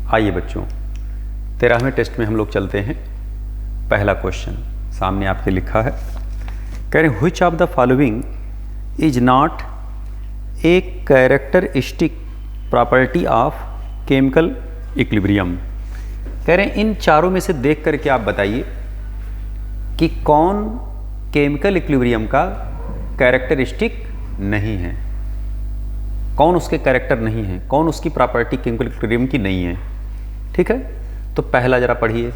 आइए बच्चों, 13वें टेस्ट में हम लोग चलते हैं। पहला क्वेश्चन सामने आपके लिखा है, कह रहे which of the following is not a characteristic property of chemical equilibrium. कह रहे हैं इन चारों में से देख करके आप बताइए कि कौन केमिकल इक्विलिब्रियम का कैरेक्टरिस्टिक नहीं है, कौन उसके कैरेक्टर नहीं है, कौन उसकी प्रॉपर्टी केमिकल इक्विलिब्रियम की नहीं है। ठीक है, तो पहला जरा पढ़िए।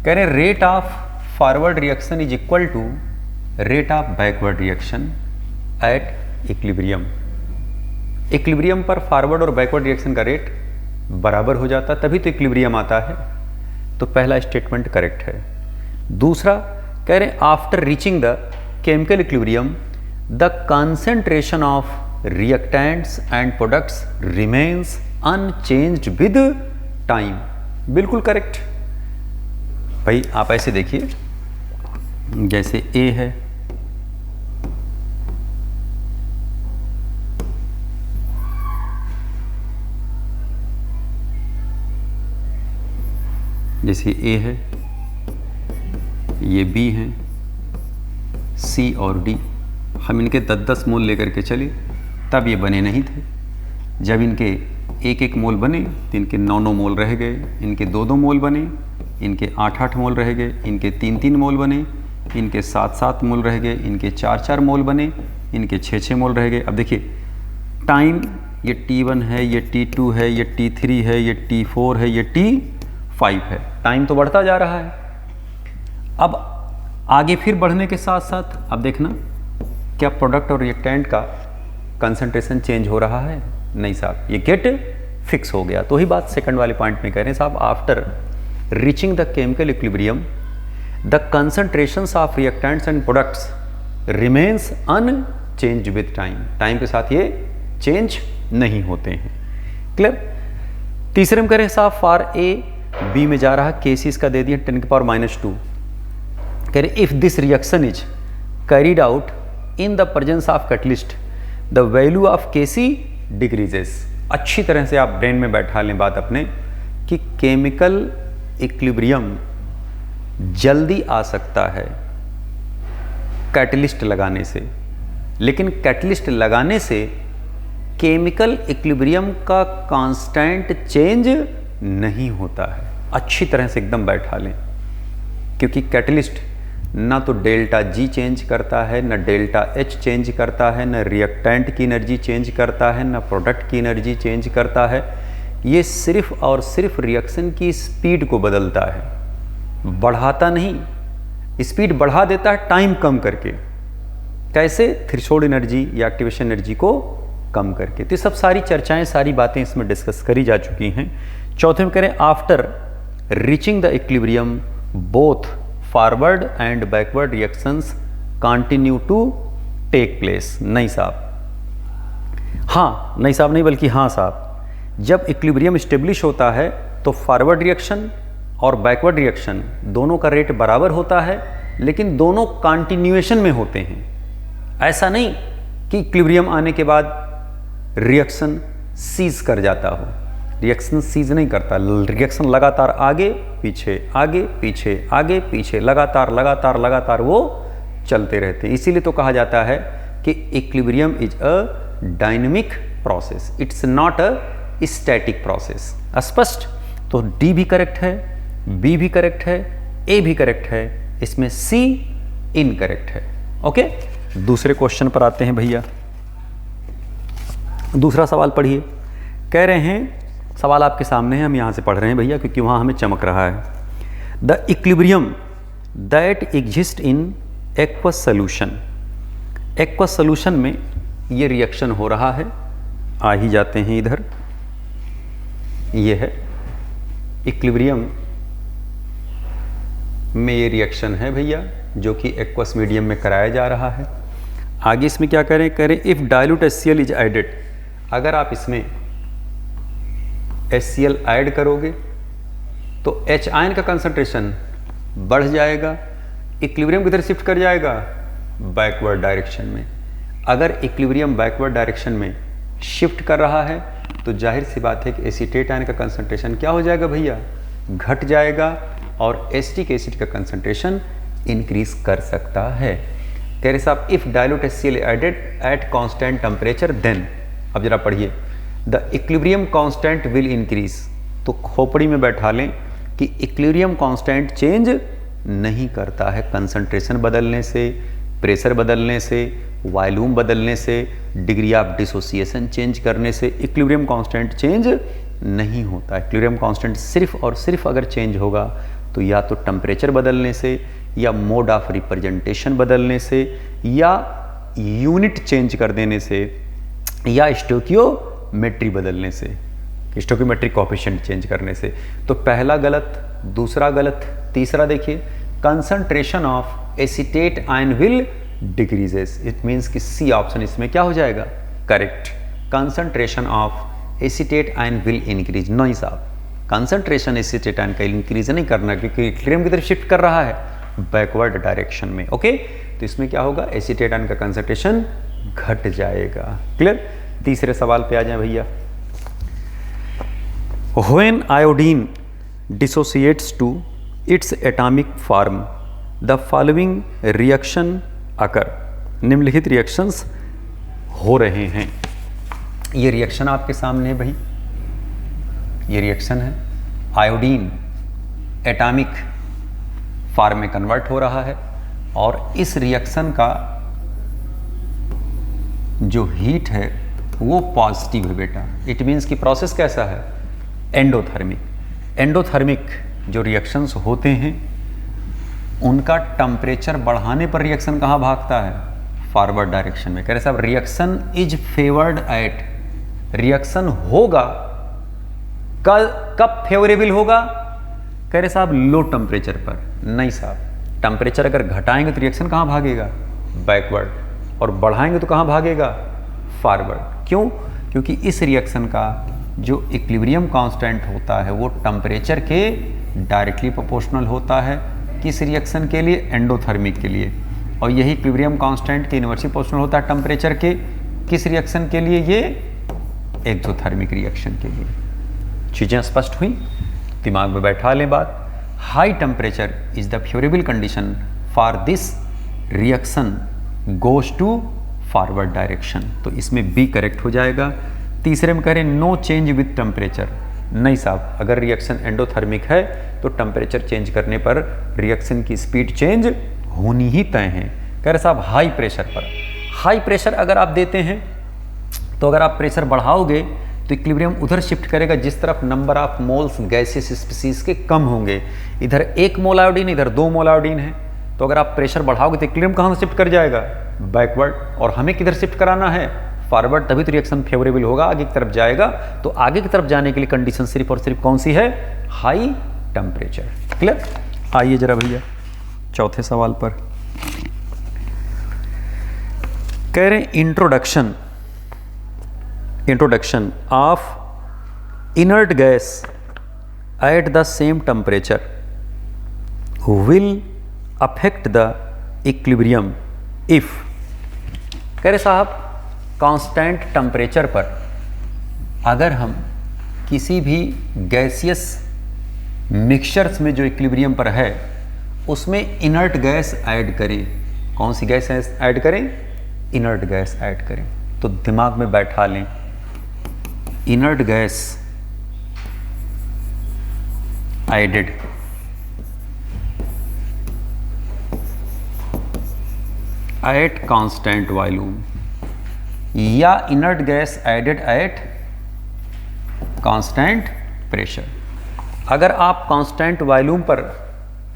कह रहे हैं rate of forward reaction is equal to rate of backward reaction at equilibrium. Equilibrium पर फॉरवर्ड और बैकवर्ड रिएक्शन का रेट बराबर हो जाता, तभी तो इक्विलिब्रियम आता है। तो पहला स्टेटमेंट करेक्ट है। दूसरा कह रहे हैं after reaching the chemical equilibrium the concentration of reactants and products remains unchanged with time. बिल्कुल करेक्ट भाई। आप ऐसे देखिए, जैसे ए है, जैसे ए है, ये बी है, सी और डी। हम इनके 10-10 मोल लेकर के चले, तब ये बने नहीं थे। जब इनके 1-1 मोल बने तो इनके 9-9 मोल रह गए, इनके 2-2 मोल बने, इनके 8-8 मोल रह गए, इनके 3-3 मोल बने, इनके 7-7 मोल रह गए, इनके 4-4 मोल बने, इनके 6-6 मोल रह गए। अब देखिए टाइम, ये T1 है, ये T2 है, ये T3 है, ये T4 है, ये T5 है। टाइम तो बढ़ता जा रहा है। अब आगे फिर बढ़ने के साथ साथ अब देखना क्या प्रोडक्ट और रिएक्टेंट का कंसंट्रेशन चेंज हो रहा है? नहीं साहब, ये गेट फिक्स हो गया। तो ही बात सेकंड वाले पॉइंट में कह रहे हैं साहब, after reaching the chemical equilibrium the concentrations of reactants and products remains unchanged with time. Time के साथ ये चेंज नहीं होते हैं। क्लियर। तीसरे में कह रहे हैं साहब फॉर ए बी में जा रहा है, केसीज का दे दिया 10⁻²। कह रहे if this reaction is carried out in the presence of catalyst the value of KC decreases. अच्छी तरह से आप ब्रेन में बैठा लें बात अपने कि केमिकल इक्विलिब्रियम जल्दी आ सकता है कैटलिस्ट लगाने से, लेकिन कैटलिस्ट लगाने से केमिकल इक्विलिब्रियम का कांस्टेंट चेंज नहीं होता है। अच्छी तरह से एकदम बैठा लें, क्योंकि कैटलिस्ट ना तो डेल्टा जी चेंज करता है, ना डेल्टा एच चेंज करता है, ना रिएक्टेंट की एनर्जी चेंज करता है, ना प्रोडक्ट की एनर्जी चेंज करता है। ये सिर्फ और सिर्फ रिएक्शन की स्पीड को बदलता है, बढ़ाता नहीं। स्पीड बढ़ा देता है टाइम कम करके। कैसे? थ्रेशोल्ड एनर्जी या एक्टिवेशन एनर्जी को कम करके। तो सब सारी चर्चाएं, सारी बातें इसमें डिस्कस करी जा चुकी हैं। चौथे में करें after reaching the equilibrium both forward and backward reactions continue to take place. नहीं साहब, हाँ नहीं साहब नहीं, बल्कि हाँ साहब। जब इक्विलिब्रियम स्टेब्लिश होता है तो फॉरवर्ड रिएक्शन और बैकवर्ड रिएक्शन दोनों का रेट बराबर होता है, लेकिन दोनों कंटिन्यूएशन में होते हैं। ऐसा नहीं कि इक्विलिब्रियम आने के बाद रिएक्शन सीज कर जाता हो। रिएक्शन सीज नहीं करता, रिएक्शन लगातार आगे पीछे आगे पीछे आगे पीछे लगातार लगातार लगातार वो चलते रहते हैं। इसीलिए तो कहा जाता है कि equilibrium is a dynamic process, it's not a static process. स्पष्ट? तो डी भी करेक्ट है, बी भी करेक्ट है, ए भी करेक्ट है, इसमें सी इनकरेक्ट है। ओके, दूसरे क्वेश्चन पर आते हैं भैया। दूसरा सवाल पढ़िए। कह रहे हैं, सवाल आपके सामने है, हम यहाँ से पढ़ रहे हैं भैया क्योंकि वहाँ हमें चमक रहा है। The equilibrium that exist in aqueous solution. Aqueous solution में ये रिएक्शन हो रहा है। आ ही जाते हैं इधर, ये है इक्विलिब्रियम में ये रिएक्शन है भैया, जो कि एक्वस मीडियम में कराया जा रहा है। आगे इसमें क्या करें? करें if dilute HCl is added. अगर आप इसमें HCl ऐड करोगे तो H आयन का कंसंट्रेशन बढ़ जाएगा, इक्विलिब्रियम किधर शिफ्ट कर जाएगा? बैकवर्ड डायरेक्शन में। अगर इक्विलिब्रियम बैकवर्ड डायरेक्शन में शिफ्ट कर रहा है तो जाहिर सी बात है कि एसीटेट आयन का कंसंट्रेशन क्या हो जाएगा भैया, घट जाएगा, और एसिटिक एसिड का कंसंट्रेशन इंक्रीज कर सकता है। कह रहे साहब if dilute HCl added at constant temperature then, अब जरा पढ़िए, the equilibrium constant will increase. तो खोपड़ी में बैठा लें कि इक्विलिब्रियम कांस्टेंट चेंज नहीं करता है कंसंट्रेशन बदलने से, प्रेशर बदलने से, वॉल्यूम बदलने से, डिग्री ऑफ डिसोसिएशन चेंज करने से इक्विलिब्रियम कांस्टेंट चेंज नहीं होता। इक्विलिब्रियम कांस्टेंट सिर्फ और सिर्फ अगर चेंज होगा तो या तो टेम्परेचर बदलने से, या मोड ऑफ रिप्रेजेंटेशन बदलने से, या यूनिट चेंज कर देने से, या स्टोकियोमेट्री बदलने से, स्टोकियोमेट्रिक कोएफिशिएंट चेंज करने से। तो पहला गलत, दूसरा गलत, तीसरा देखिए, concentration of acetate ion will decreases, it means कि सी ऑप्शन इसमें क्या हो जाएगा, correct. Concentration of acetate ion will increase, नहीं साहब, कंसंट्रेशन एसीटेट आयन का इंक्रीज नहीं करना, क्योंकि इक्विलिब्रियम की तरफ शिफ्ट कर रहा है बैकवर्ड डायरेक्शन में। ओके, तो इसमें क्या होगा, एसीटेट आयन का कंसंट्रेशन घट जाएगा। क्लियर। तीसरे सवाल पे आ जाए भैया। When iodine dissociates to its atomic form, the following reaction occur. निम्नलिखित रिएक्शंस हो रहे हैं। ये रिएक्शन आपके सामने है भाई, ये रिएक्शन है, आयोडीन एटॉमिक फॉर्म में कन्वर्ट हो रहा है, और इस रिएक्शन का जो हीट है वो पॉजिटिव है बेटा। इट मीन्स कि प्रोसेस कैसा है, एंडोथर्मिक। एंडोथर्मिक जो रिएक्शंस होते हैं उनका टेम्परेचर बढ़ाने पर रिएक्शन कहाँ भागता है, फॉरवर्ड डायरेक्शन में। कह रहे साहब reaction is favoured at, reaction होगा कब फेवरेबल होगा, कह रहे साहब लो टेम्परेचर पर। नहीं साहब, टेम्परेचर अगर घटाएंगे तो रिएक्शन कहाँ भागेगा, बैकवर्ड, और बढ़ाएंगे तो कहाँ भागेगा, फॉरवर्ड। क्यों, क्योंकि इस रिएक्शन का जो इक्विलिब्रियम कांस्टेंट होता है वो टेम्परेचर के डायरेक्टली प्रोपोर्शनल होता है। किस रिएक्शन के लिए, एंडोथर्मिक के लिए, और यही इक्विलिब्रियम कांस्टेंट के इनवर्सली प्रोपोर्शनल होता है टेम्परेचर के किस रिएक्शन के लिए, ये एक्सोथर्मिक रिएक्शन के लिए। चीज़ें स्पष्ट हुई, दिमाग में बैठा लें बात। High temperature is the favourable condition for this reaction goes to forward direction, तो इसमें बी करेक्ट हो जाएगा। तीसरे में कह रहे नो चेंज विथ टेम्परेचर, नहीं साहब, अगर रिएक्शन एंडोथर्मिक है तो टेम्परेचर चेंज करने पर रिएक्शन की स्पीड चेंज होनी ही तय है। कह रहे साहब हाई प्रेशर पर, हाई प्रेशर अगर आप देते हैं तो अगर आप प्रेशर बढ़ाओगे तो इक्विलिब्रियम उधर शिफ्ट करेगा जिस तरफ number of moles gaseous species के कम होंगे। इधर 1 मोल आयोडीन, इधर 2 मोल आयोडीन है, तो अगर आप प्रेशर बढ़ाओगे तो इक्विलिब्रियम कहाँ से शिफ्ट कर जाएगा, बैकवर्ड, और हमें किधर शिफ्ट कराना है, फॉरवर्ड, तभी तो रिएक्शन फेवरेबल होगा, आगे की तरफ जाएगा। तो आगे की तरफ जाने के लिए कंडीशन सिर्फ और सिर्फ कौन सी है, हाई टेम्परेचर। क्लियर। आइए जरा भैया चौथे सवाल पर। कह रहे introduction of inert gas at the same temperature will affect the equilibrium if, कह रहे साहब कांस्टेंट टेम्परेचर पर अगर हम किसी भी गैसियस मिक्सचर्स में जो इक्विलिब्रियम पर है उसमें इनर्ट गैस ऐड करें, कौन सी गैस ऐड करें, इनर्ट गैस ऐड करें, तो दिमाग में बैठा लें, inert gas added at constant volume, या inert gas added at constant pressure. अगर आप कांस्टेंट वॉल्यूम पर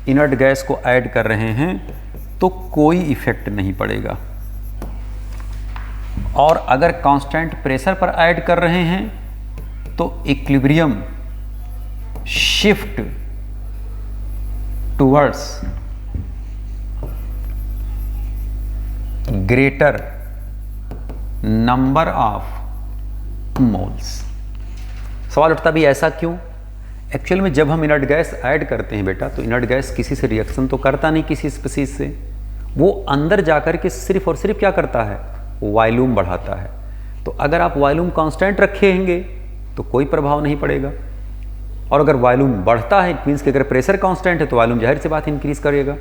इनर्ट गैस को ऐड कर रहे हैं तो कोई इफेक्ट नहीं पड़ेगा, और अगर कांस्टेंट प्रेशर पर ऐड कर रहे हैं तो equilibrium shift towards greater number of moles. सवाल उठता भी ऐसा क्यों, एक्चुअल में जब हम इनर्ट गैस ऐड करते हैं बेटा तो इनर्ट गैस किसी से रिएक्शन तो करता नहीं, किसी स्पीसीज से, वो अंदर जाकर के सिर्फ और सिर्फ क्या करता है, वॉल्यूम बढ़ाता है। तो अगर आप वॉल्यूम कांस्टेंट रखेंगे तो कोई प्रभाव नहीं पड़ेगा। और अगर वॉल्यूम बढ़ता है, मीन्स कि अगर प्रेशर कांस्टेंट है तो वॉल्यूम जाहिर सी बात इंक्रीज करेगा।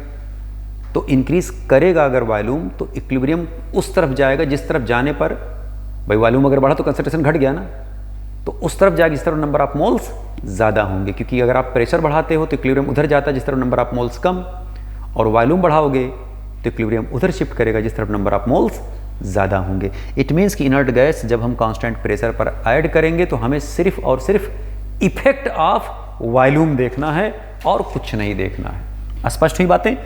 तो इंक्रीज करेगा अगर वॉल्यूम, तो इक्विलिब्रियम उस तरफ जाएगा जिस तरफ जाने पर, भाई वॉल्यूम अगर बढ़ा तो कंसंट्रेशन घट गया ना, तो उस तरफ जाएगी जिस तरफ नंबर ऑफ मोल्स ज़्यादा होंगे। क्योंकि अगर आप प्रेशर बढ़ाते हो तो इक्विलिब्रियम उधर जाता है जिस तरफ नंबर ऑफ मोल्स कम, और वॉल्यूम बढ़ाओगे तो इक्विलिब्रियम उधर शिफ्ट करेगा जिस तरफ नंबर ऑफ मोल्स ज़्यादा होंगे। इट मीन्स कि इनर्ट गैस जब हम कांस्टेंट प्रेशर पर ऐड करेंगे तो हमें सिर्फ और सिर्फ इफेक्ट ऑफ वॉल्यूम देखना है और कुछ नहीं देखना है। स्पष्ट हुई बातें?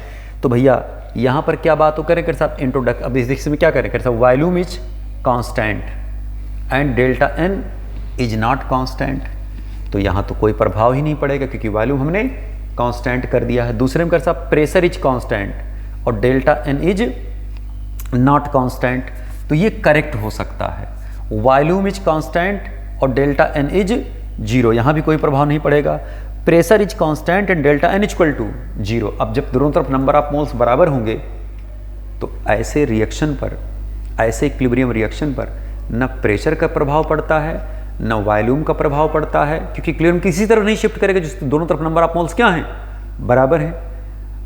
तो भैया यहाँ पर क्या बात हो करें साहब, इंट्रोडक्ट, अब इसमें क्या करें साहब, volume is constant and delta N is not constant. तो यहाँ तो कोई प्रभाव ही नहीं पड़ेगा क्योंकि वॉल्यूम हमने कांस्टेंट कर दिया है। दूसरे में साहब प्रेशर इज कांस्टेंट और delta N is not constant, तो ये करेक्ट हो सकता है। वॉल्यूम इज कांस्टेंट और डेल्टा एन इज 0, यहाँ भी कोई प्रभाव नहीं पड़ेगा। Pressure is constant and delta N equal to 0। अब जब दोनों तरफ नंबर ऑफ मोल्स बराबर होंगे तो ऐसे रिएक्शन पर, ऐसे इक्विलिब्रियम रिएक्शन पर न प्रेशर का प्रभाव पड़ता है न वॉल्यूम का प्रभाव पड़ता है, क्योंकि इक्विलिब्रियम किसी तरह नहीं शिफ्ट करेगा जिस दोनों तरफ नंबर ऑफ मोल्स क्या हैं, बराबर हैं।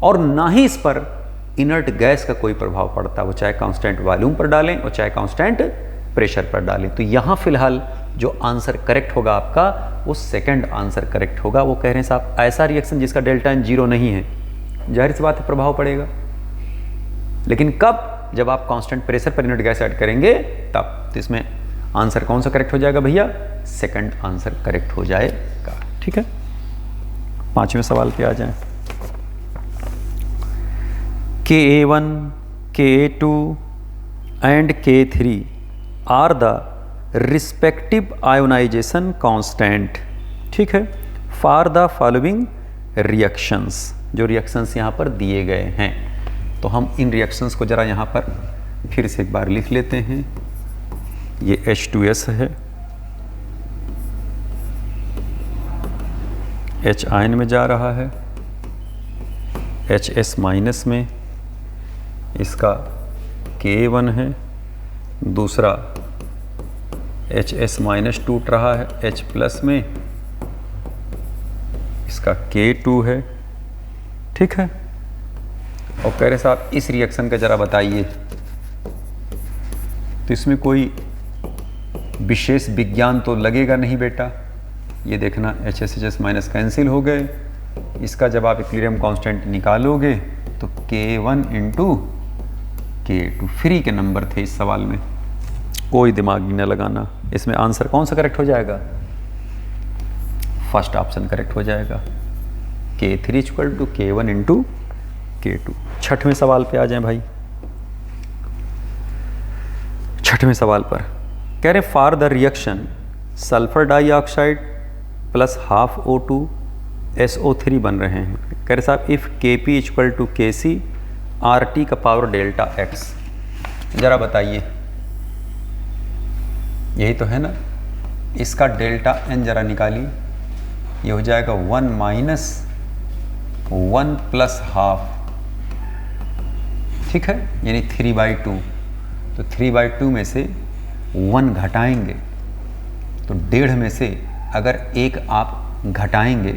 और ना ही इस पर इनर्ट गैस का कोई प्रभाव पड़ता, वो चाहे कांस्टेंट वॉल्यूम पर डालें और चाहे कांस्टेंट प्रेशर पर डालें। तो यहाँ फिलहाल जो आंसर करेक्ट होगा आपका वो सेकंड आंसर करेक्ट होगा। वो कह रहे हैं साहब ऐसा रिएक्शन जिसका डेल्टा एन 0 नहीं है, जाहिर सी बात है प्रभाव पड़ेगा। लेकिन कब? जब आप कांस्टेंट प्रेशर पर इनर्ट गैस ऐड करेंगे तब। तो इसमें आंसर कौन सा करेक्ट हो जाएगा भैया? सेकंड आंसर करेक्ट हो जाएगा। ठीक है, 5वें सवाल पे आ जाएं। Ka1, Ka2 and K3 are the respective ionization constant, ठीक है, for the following reactions। जो रिएक्शंस यहाँ पर दिए गए हैं, तो हम इन रिएक्शंस को जरा यहाँ पर फिर से एक बार लिख लेते हैं। ये H2S है, H आयन में जा रहा है, HS माइनस में इसका K1 है, दूसरा HS माइनस टूट रहा है H प्लस में, इसका K2 है। ठीक है, और कह रहे साहब इस रिएक्शन का ज़रा बताइए। तो इसमें कोई विशेष विज्ञान तो लगेगा नहीं बेटा। ये देखना HS माइनस कैंसिल हो गए। इसका जब आप इक्विलिब्रियम कांस्टेंट निकालोगे तो K1 इंटू K2 फ्री के नंबर थे इस सवाल में, कोई दिमाग न लगाना। इसमें आंसर कौन सा करेक्ट हो जाएगा? फर्स्ट ऑप्शन करेक्ट हो जाएगा, K3 equal to K1 into K2। 6वें सवाल पे आ जाएं भाई। 6वें सवाल पर कह रहे for the reaction sulphur dioxide plus half O2 SO3 बन रहे हैं। कह रहे साहब if Kp equal to Kc RT का पावर डेल्टा X, ज़रा बताइए। यही तो है ना, इसका डेल्टा N ज़रा निकालिए। ये हो जाएगा 1 माइनस 1 प्लस हाफ, ठीक है, यानी 3/2। तो 3/2 में से 1 घटाएंगे तो 1.5 में से अगर 1 आप घटाएंगे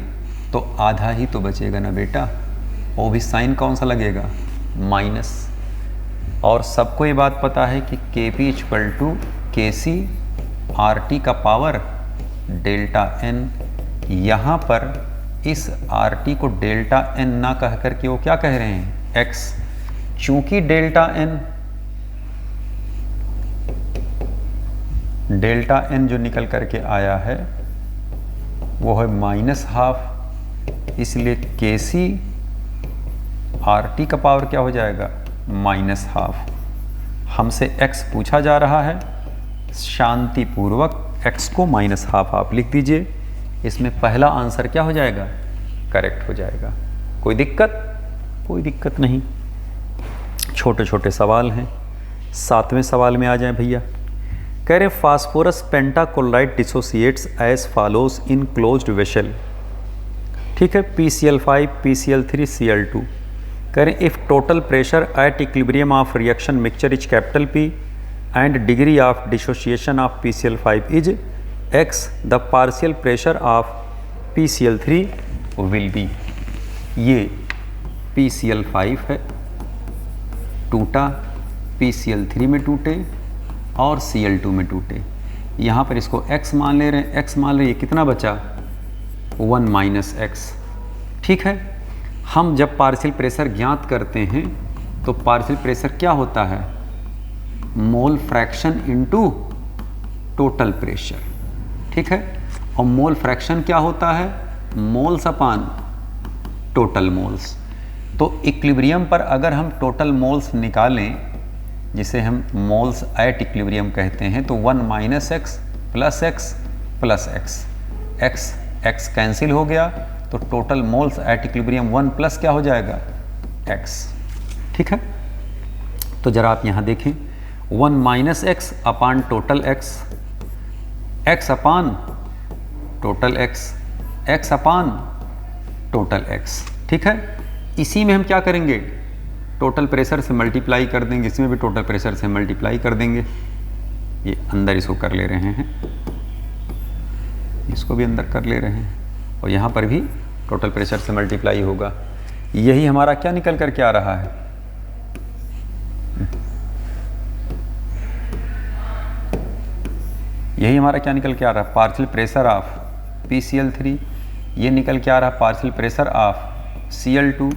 तो आधा ही तो बचेगा ना बेटा। वो भी साइन कौन सा लगेगा? माइनस। और सबको ये बात पता है कि Kp equal to Kc RT का पावर डेल्टा N। यहाँ पर इस RT को डेल्टा N ना कह करके वो क्या कह रहे हैं? X। चूंकि डेल्टा N जो निकल करके आया है वो है माइनस हाफ, इसलिए Kc RT का पावर क्या हो जाएगा? Minus half. हमसे x पूछा जा रहा है, शांतिपूर्वक x को माइनस हाफ आप लिख दीजिए। इसमें पहला आंसर क्या हो जाएगा? करेक्ट हो जाएगा। कोई दिक्कत? कोई दिक्कत नहीं। छोटे छोटे सवाल हैं। 7वें सवाल में आ जाएं भैया। कह रहे phosphorus pentachloride dissociates as follows in closed vessel, ठीक है, PCl5 PCl3 Cl2। कह रहे if total pressure at equilibrium of reaction mixture is capital P and degree of dissociation of PCl5 is x the partial pressure of PCl3 will be, ये PCl5 है, टूटा, PCl3 में टूटे और Cl2 में टूटे। यहाँ पर इसको x मान ले रहे हैं, x मान ले, ये कितना बचा 1 माइनस एक्स। ठीक है, हम जब पार्शियल प्रेशर ज्ञात करते हैं तो पार्शियल प्रेशर क्या होता है, mole fraction into total pressure. ठीक है, और मोल फ्रैक्शन क्या होता है, मोल्स अपान टोटल मोल्स। तो इक्विलिब्रियम पर अगर हम टोटल मोल्स निकालें, जिसे हम मोल्स एट इक्विलिब्रियम कहते हैं, तो 1 minus x plus x plus x, x x cancel हो गया, तो total moles at equilibrium 1 plus क्या हो जाएगा, एक्स। ठीक है, तो जरा आप यहाँ देखें, 1 माइनस एक्स अपान टोटल एक्स, एक्स अपान टोटल एक्स, एक्स अपान टोटल एक्स। ठीक है, इसी में हम क्या करेंगे, टोटल प्रेशर से मल्टीप्लाई कर देंगे, इसमें भी टोटल प्रेशर से मल्टीप्लाई कर देंगे। ये अंदर इसको कर ले रहे हैं, इसको भी अंदर कर ले रहे हैं, और यहाँ पर भी टोटल प्रेशर से मल्टीप्लाई होगा। यही हमारा क्या निकल कर के आ रहा है, यही हमारा क्या निकल के आ रहा है, पार्शियल प्रेशर ऑफ PCl3, ये निकल के आ रहा है पार्शियल प्रेशर ऑफ Cl2।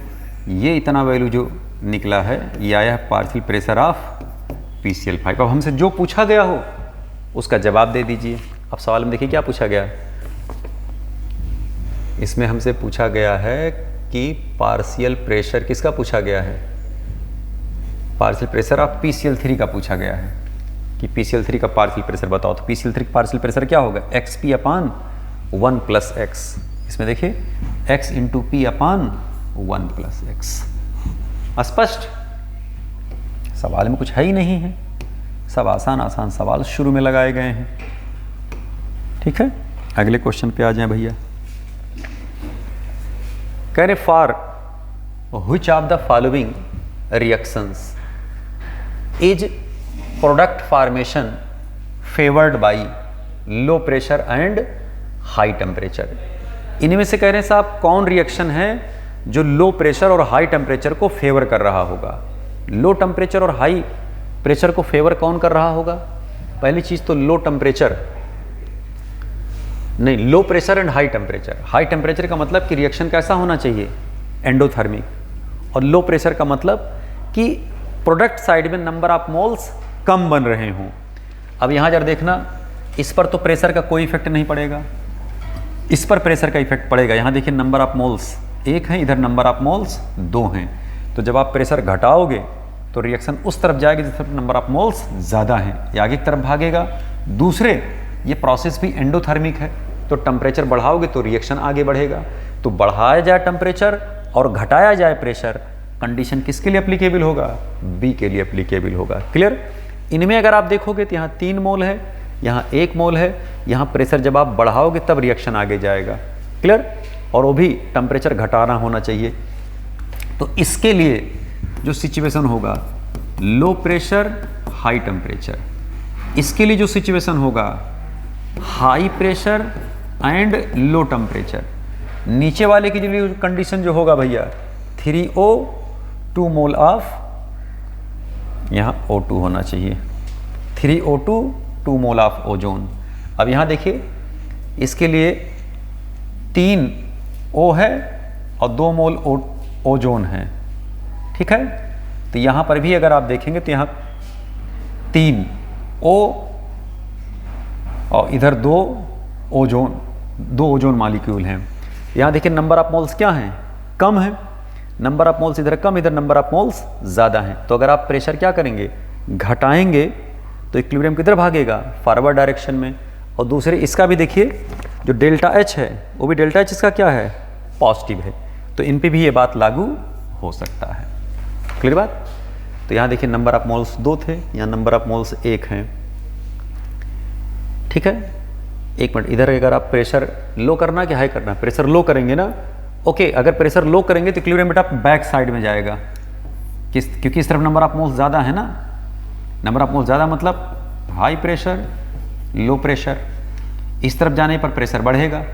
ये इतना वैल्यू जो निकला है ये आया है पार्शियल प्रेशर ऑफ PCl5। अब हमसे जो पूछा गया हो उसका जवाब दे दीजिए। अब सवाल में देखिए क्या पूछा गया है, इसमें हमसे पूछा गया है कि पार्शियल प्रेशर किसका पूछा गया है, पार्शियल प्रेशर ऑफ PCl3 का पूछा गया है कि PCl3 का पार्शियल प्रेशर बताओ। तो PCl3 का पार्शियल प्रेशर क्या होगा, XP अपान 1 प्लस एक्स। इसमें देखिए x इंटू पी अपान 1 प्लस एक्स। स्पष्ट, सवाल में कुछ है ही नहीं है, सब आसान आसान सवाल शुरू में लगाए गए हैं। ठीक है, अगले क्वेश्चन पे आ जाएं भैया। कह रहे for which of the following reactions is product formation favoured by low pressure and high temperature. इनमें से कह रहे हैं साहब कौन रिएक्शन है जो लो प्रेशर और हाई टेम्परेचर को फेवर कर रहा होगा। लो टेम्परेचर और हाई प्रेशर को फेवर कौन कर रहा होगा, पहली चीज तो लो टेम्परेचर नहीं, low pressure and high temperature. High temperature का मतलब कि रिएक्शन कैसा होना चाहिए, एंडोथर्मिक, और लो प्रेशर का मतलब कि प्रोडक्ट साइड में नंबर ऑफ मोल्स कम बन रहे हों। अब यहाँ जरा देखना, इस पर तो प्रेशर का कोई इफेक्ट नहीं पड़ेगा, इस पर प्रेशर का इफेक्ट पड़ेगा। यहाँ देखिए नंबर ऑफ मोल्स 1 है, इधर नंबर ऑफ मोल्स 2 हैं, तो जब आप प्रेशर घटाओगे तो रिएक्शन उस तरफ जाएगी जिस तरफ नंबर ऑफ मोल्स ज़्यादा हैं, ये आगे की तरफ भागेगा। दूसरे ये प्रोसेस भी एंडोथर्मिक है, तो टेम्परेचर बढ़ाओगे तो रिएक्शन आगे बढ़ेगा। तो बढ़ाया जाए टेम्परेचर और घटाया जाए प्रेशर, कंडीशन किसके लिए एप्लीकेबल होगा, बी के लिए एप्लीकेबल होगा। क्लियर। इनमें अगर आप देखोगे तो यहाँ 3 मोल है, यहाँ 1 मोल है, यहाँ प्रेशर जब आप बढ़ाओगे तब रिएक्शन आगे जाएगा। क्लियर, और वो भी टेम्परेचर घटाना होना चाहिए। तो इसके लिए जो सिचुएशन होगा लो प्रेशर हाई टेम्परेचर, इसके लिए जो सिचुएशन होगा high pressure and low temperature. नीचे वाले की जो कंडीशन जो होगा भैया 3O 2 मोल ऑफ, यहाँ O2 होना चाहिए, 3O2 2 मोल ऑफ ओजोन। अब यहाँ देखिए इसके लिए 3 O है और 2 मोल ओजोन है। ठीक है, तो यहाँ पर भी अगर आप देखेंगे तो यहाँ 3 O और इधर 2 ओजोन मॉलिक्यूल हैं। यहाँ देखिए नंबर ऑफ मोल्स क्या हैं, कम है, नंबर ऑफ मोल्स इधर कम, इधर नंबर ऑफ मोल्स ज़्यादा हैं। तो अगर आप प्रेशर क्या करेंगे, घटाएंगे तो इक्विलिब्रियम किधर भागेगा, फॉरवर्ड डायरेक्शन में। और दूसरे इसका भी देखिए जो डेल्टा H है वो भी डेल्टा H इसका क्या है, पॉजिटिव है, तो इन पे भी ये बात लागू हो सकता है। क्लियर बात। तो यहाँ देखिए नंबर ऑफ मोल्स 2 थे, यहाँ नंबर ऑफ मोल्स 1 हैं। ठीक है, एक मिनट, इधर अगर आप प्रेशर लो करना कि हाई करना, प्रेशर लो करेंगे ना, ओके। अगर प्रेशर लो करेंगे तो इक्विलिब्रियम बेटा बैक साइड में जाएगा, क्योंकि इस तरफ नंबर ऑफ मोल्स ज़्यादा है ना, नंबर ऑफ मोल्स ज़्यादा मतलब हाई प्रेशर लो प्रेशर। इस तरफ जाने पर प्रेशर बढ़ेगा,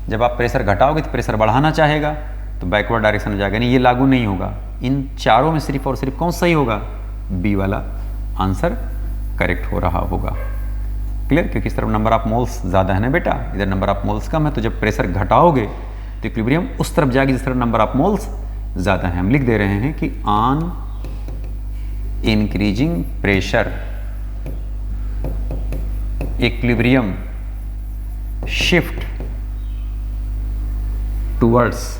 जब आप प्रेशर घटाओगे तो प्रेशर बढ़ाना चाहेगा तो बैकवर्ड डायरेक्शन में जाएगा, नहीं ये लागू नहीं होगा। इन चारों में सिर्फ और सिर्फ कौन सही होगा? बी वाला आंसर करेक्ट हो रहा होगा। क्लियर? क्योंकि इस तरफ नंबर ऑफ मोल्स ज़्यादा है ना बेटा, इधर नंबर ऑफ मोल्स कम है, तो जब प्रेशर घटाओगे तो इक्विलिब्रियम उस तरफ जाएगी जिस तरफ नंबर ऑफ मोल्स ज़्यादा है। हम लिख दे रहे हैं कि on increasing pressure equilibrium shift towards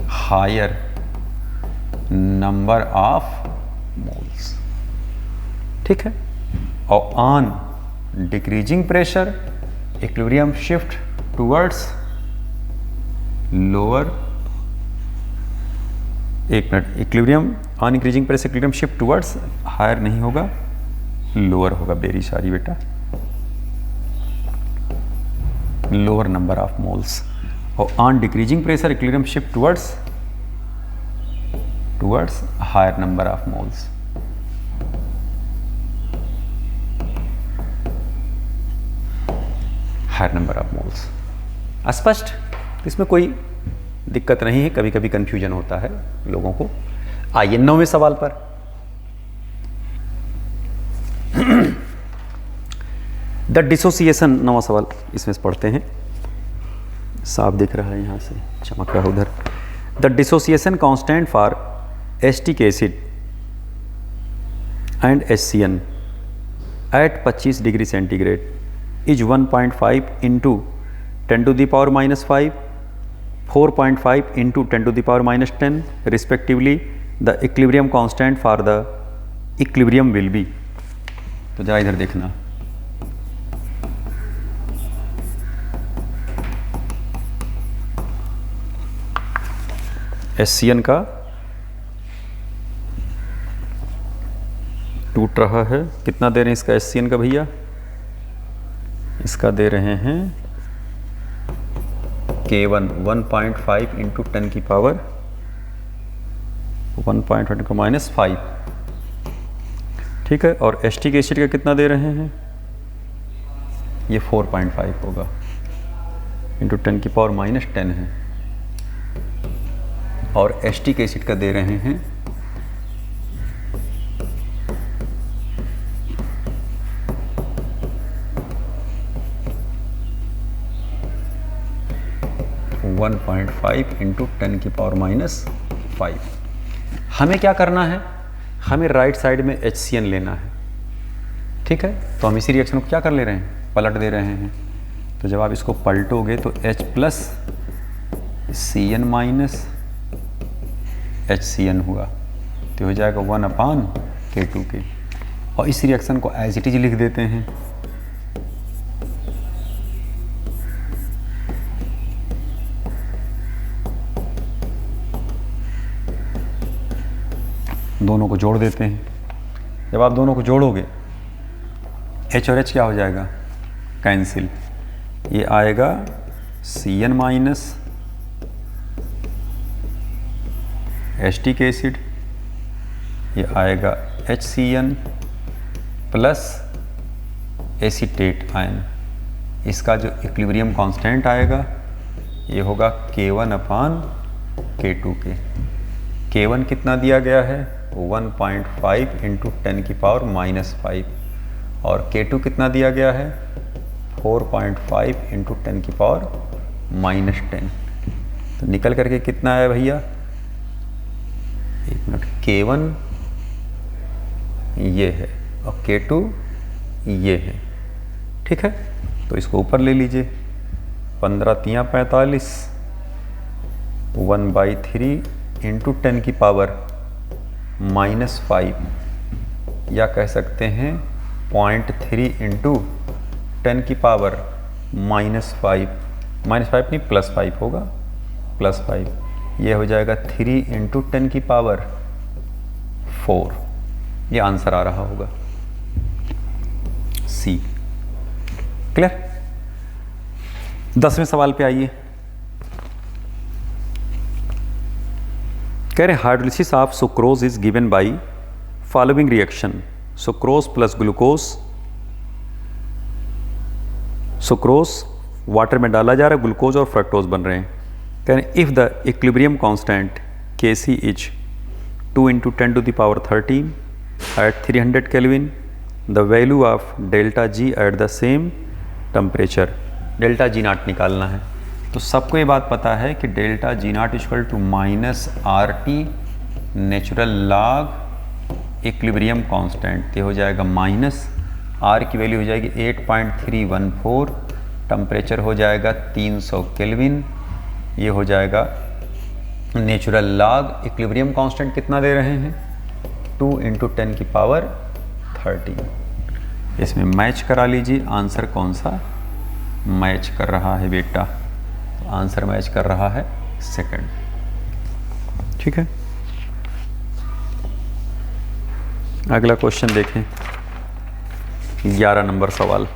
higher number of moles. ठीक है? और on decreasing pressure equilibrium shift towards lower, एक minute, equilibrium on increasing pressure equilibrium shift towards higher नहीं होगा, लोअर होगा। वेरी सॉरी बेटा, लोअर नंबर ऑफ मोल्स। और on decreasing pressure equilibrium shift towards higher number of moles. Higher number of moles. स्पष्ट? इसमें कोई दिक्कत नहीं है, कभी कभी कंफ्यूजन होता है लोगों को। आइए 9वें सवाल पर। द डिसोसिएशन, 9वां सवाल इसमें से पढ़ते हैं, साफ दिख रहा है, यहाँ से चमक रहा है उधर। The dissociation constant for acetic acid and HCN at 25 degree centigrade is 1.5 into 10 to the power minus 5, 4.5 into 10 to the power minus 10 respectively. The equilibrium constant for the equilibrium will be। तो जरा इधर देखना, HCN का टूट रहा है, कितना दे रहे हैं इसका HCN का भैया? इसका दे रहे हैं K1 1.5 इंटू 10 की पावर 1.5 को माइनस 5। ठीक है? और एसिटिक एसिड का कितना दे रहे हैं? ये 4.5 होगा इंटू 10 की पावर माइनस 10 है। और एसिटिक एसिड का दे रहे हैं 1.5 इंटू 10 की पावर माइनस 5। हमें क्या करना है? हमें राइट साइड में HCN लेना है। ठीक है? तो हम इसी रिएक्शन को क्या कर ले रहे हैं? पलट दे रहे हैं। तो जब आप इसको पलटोगे तो H plus CN minus HCN हुआ, तो हो जाएगा 1/K2K। और इस रिएक्शन को एज इट इज लिख देते हैं। दोनों को जोड़ देते हैं। जब आप दोनों को जोड़ोगे H और H क्या हो जाएगा? कैंसिल। ये आएगा CN माइनस एसिटिक एसिड, ये आएगा HCN प्लस एसीटेट आयन। इसका जो इक्विलिब्रियम कांस्टेंट आएगा ये होगा K1/K2K। K1 कितना दिया गया है? 1.5 इंटू 10 की पावर माइनस 5। और K2 कितना दिया गया है? 4.5 इंटू 10 की पावर माइनस 10। तो निकल करके कितना आया भैया? एक मिनट, K1 ये है और K2 ये है। ठीक है? तो इसको ऊपर ले लीजिए, 15×3 = 45, 1/3 इंटू 10 की पावर माइनस 5, या कह सकते हैं 0.3 इंटू 10 की पावर माइनस 5 नहीं प्लस 5 होगा, प्लस 5। ये हो जाएगा 3 इंटू 10 की पावर 4। ये आंसर आ रहा होगा C। क्लियर? 10वें सवाल पे आइए। कह रहे hydrolysis of sucrose is given by following reaction: sucrose plus glucose sucrose water में डाला जा रहा है, ग्लूकोज और फ्रक्टोज बन रहे हैं। कह रहे हैं if the equilibrium constant Kc is 2 × 10⁻13 at 300 Kelvin, the value of delta G at the same temperature, delta G naught निकालना है। तो सबको ये बात पता है कि delta G naught equal to -RT natural log equilibrium constant, ये हो जाएगा माइनस R की वैल्यू हो जाएगी 8.314, टेम्परेचर हो जाएगा 300 केल्विन, ये हो जाएगा नेचुरल लॉग इक्विलिब्रियम कांस्टेंट कितना दे रहे हैं 2 × 10⁻13। इसमें मैच करा लीजिए आंसर कौन सा मैच कर रहा है बेटा, तो आंसर मैच कर रहा है सेकंड। ठीक है, अगला क्वेश्चन देखें, 11 नंबर सवाल,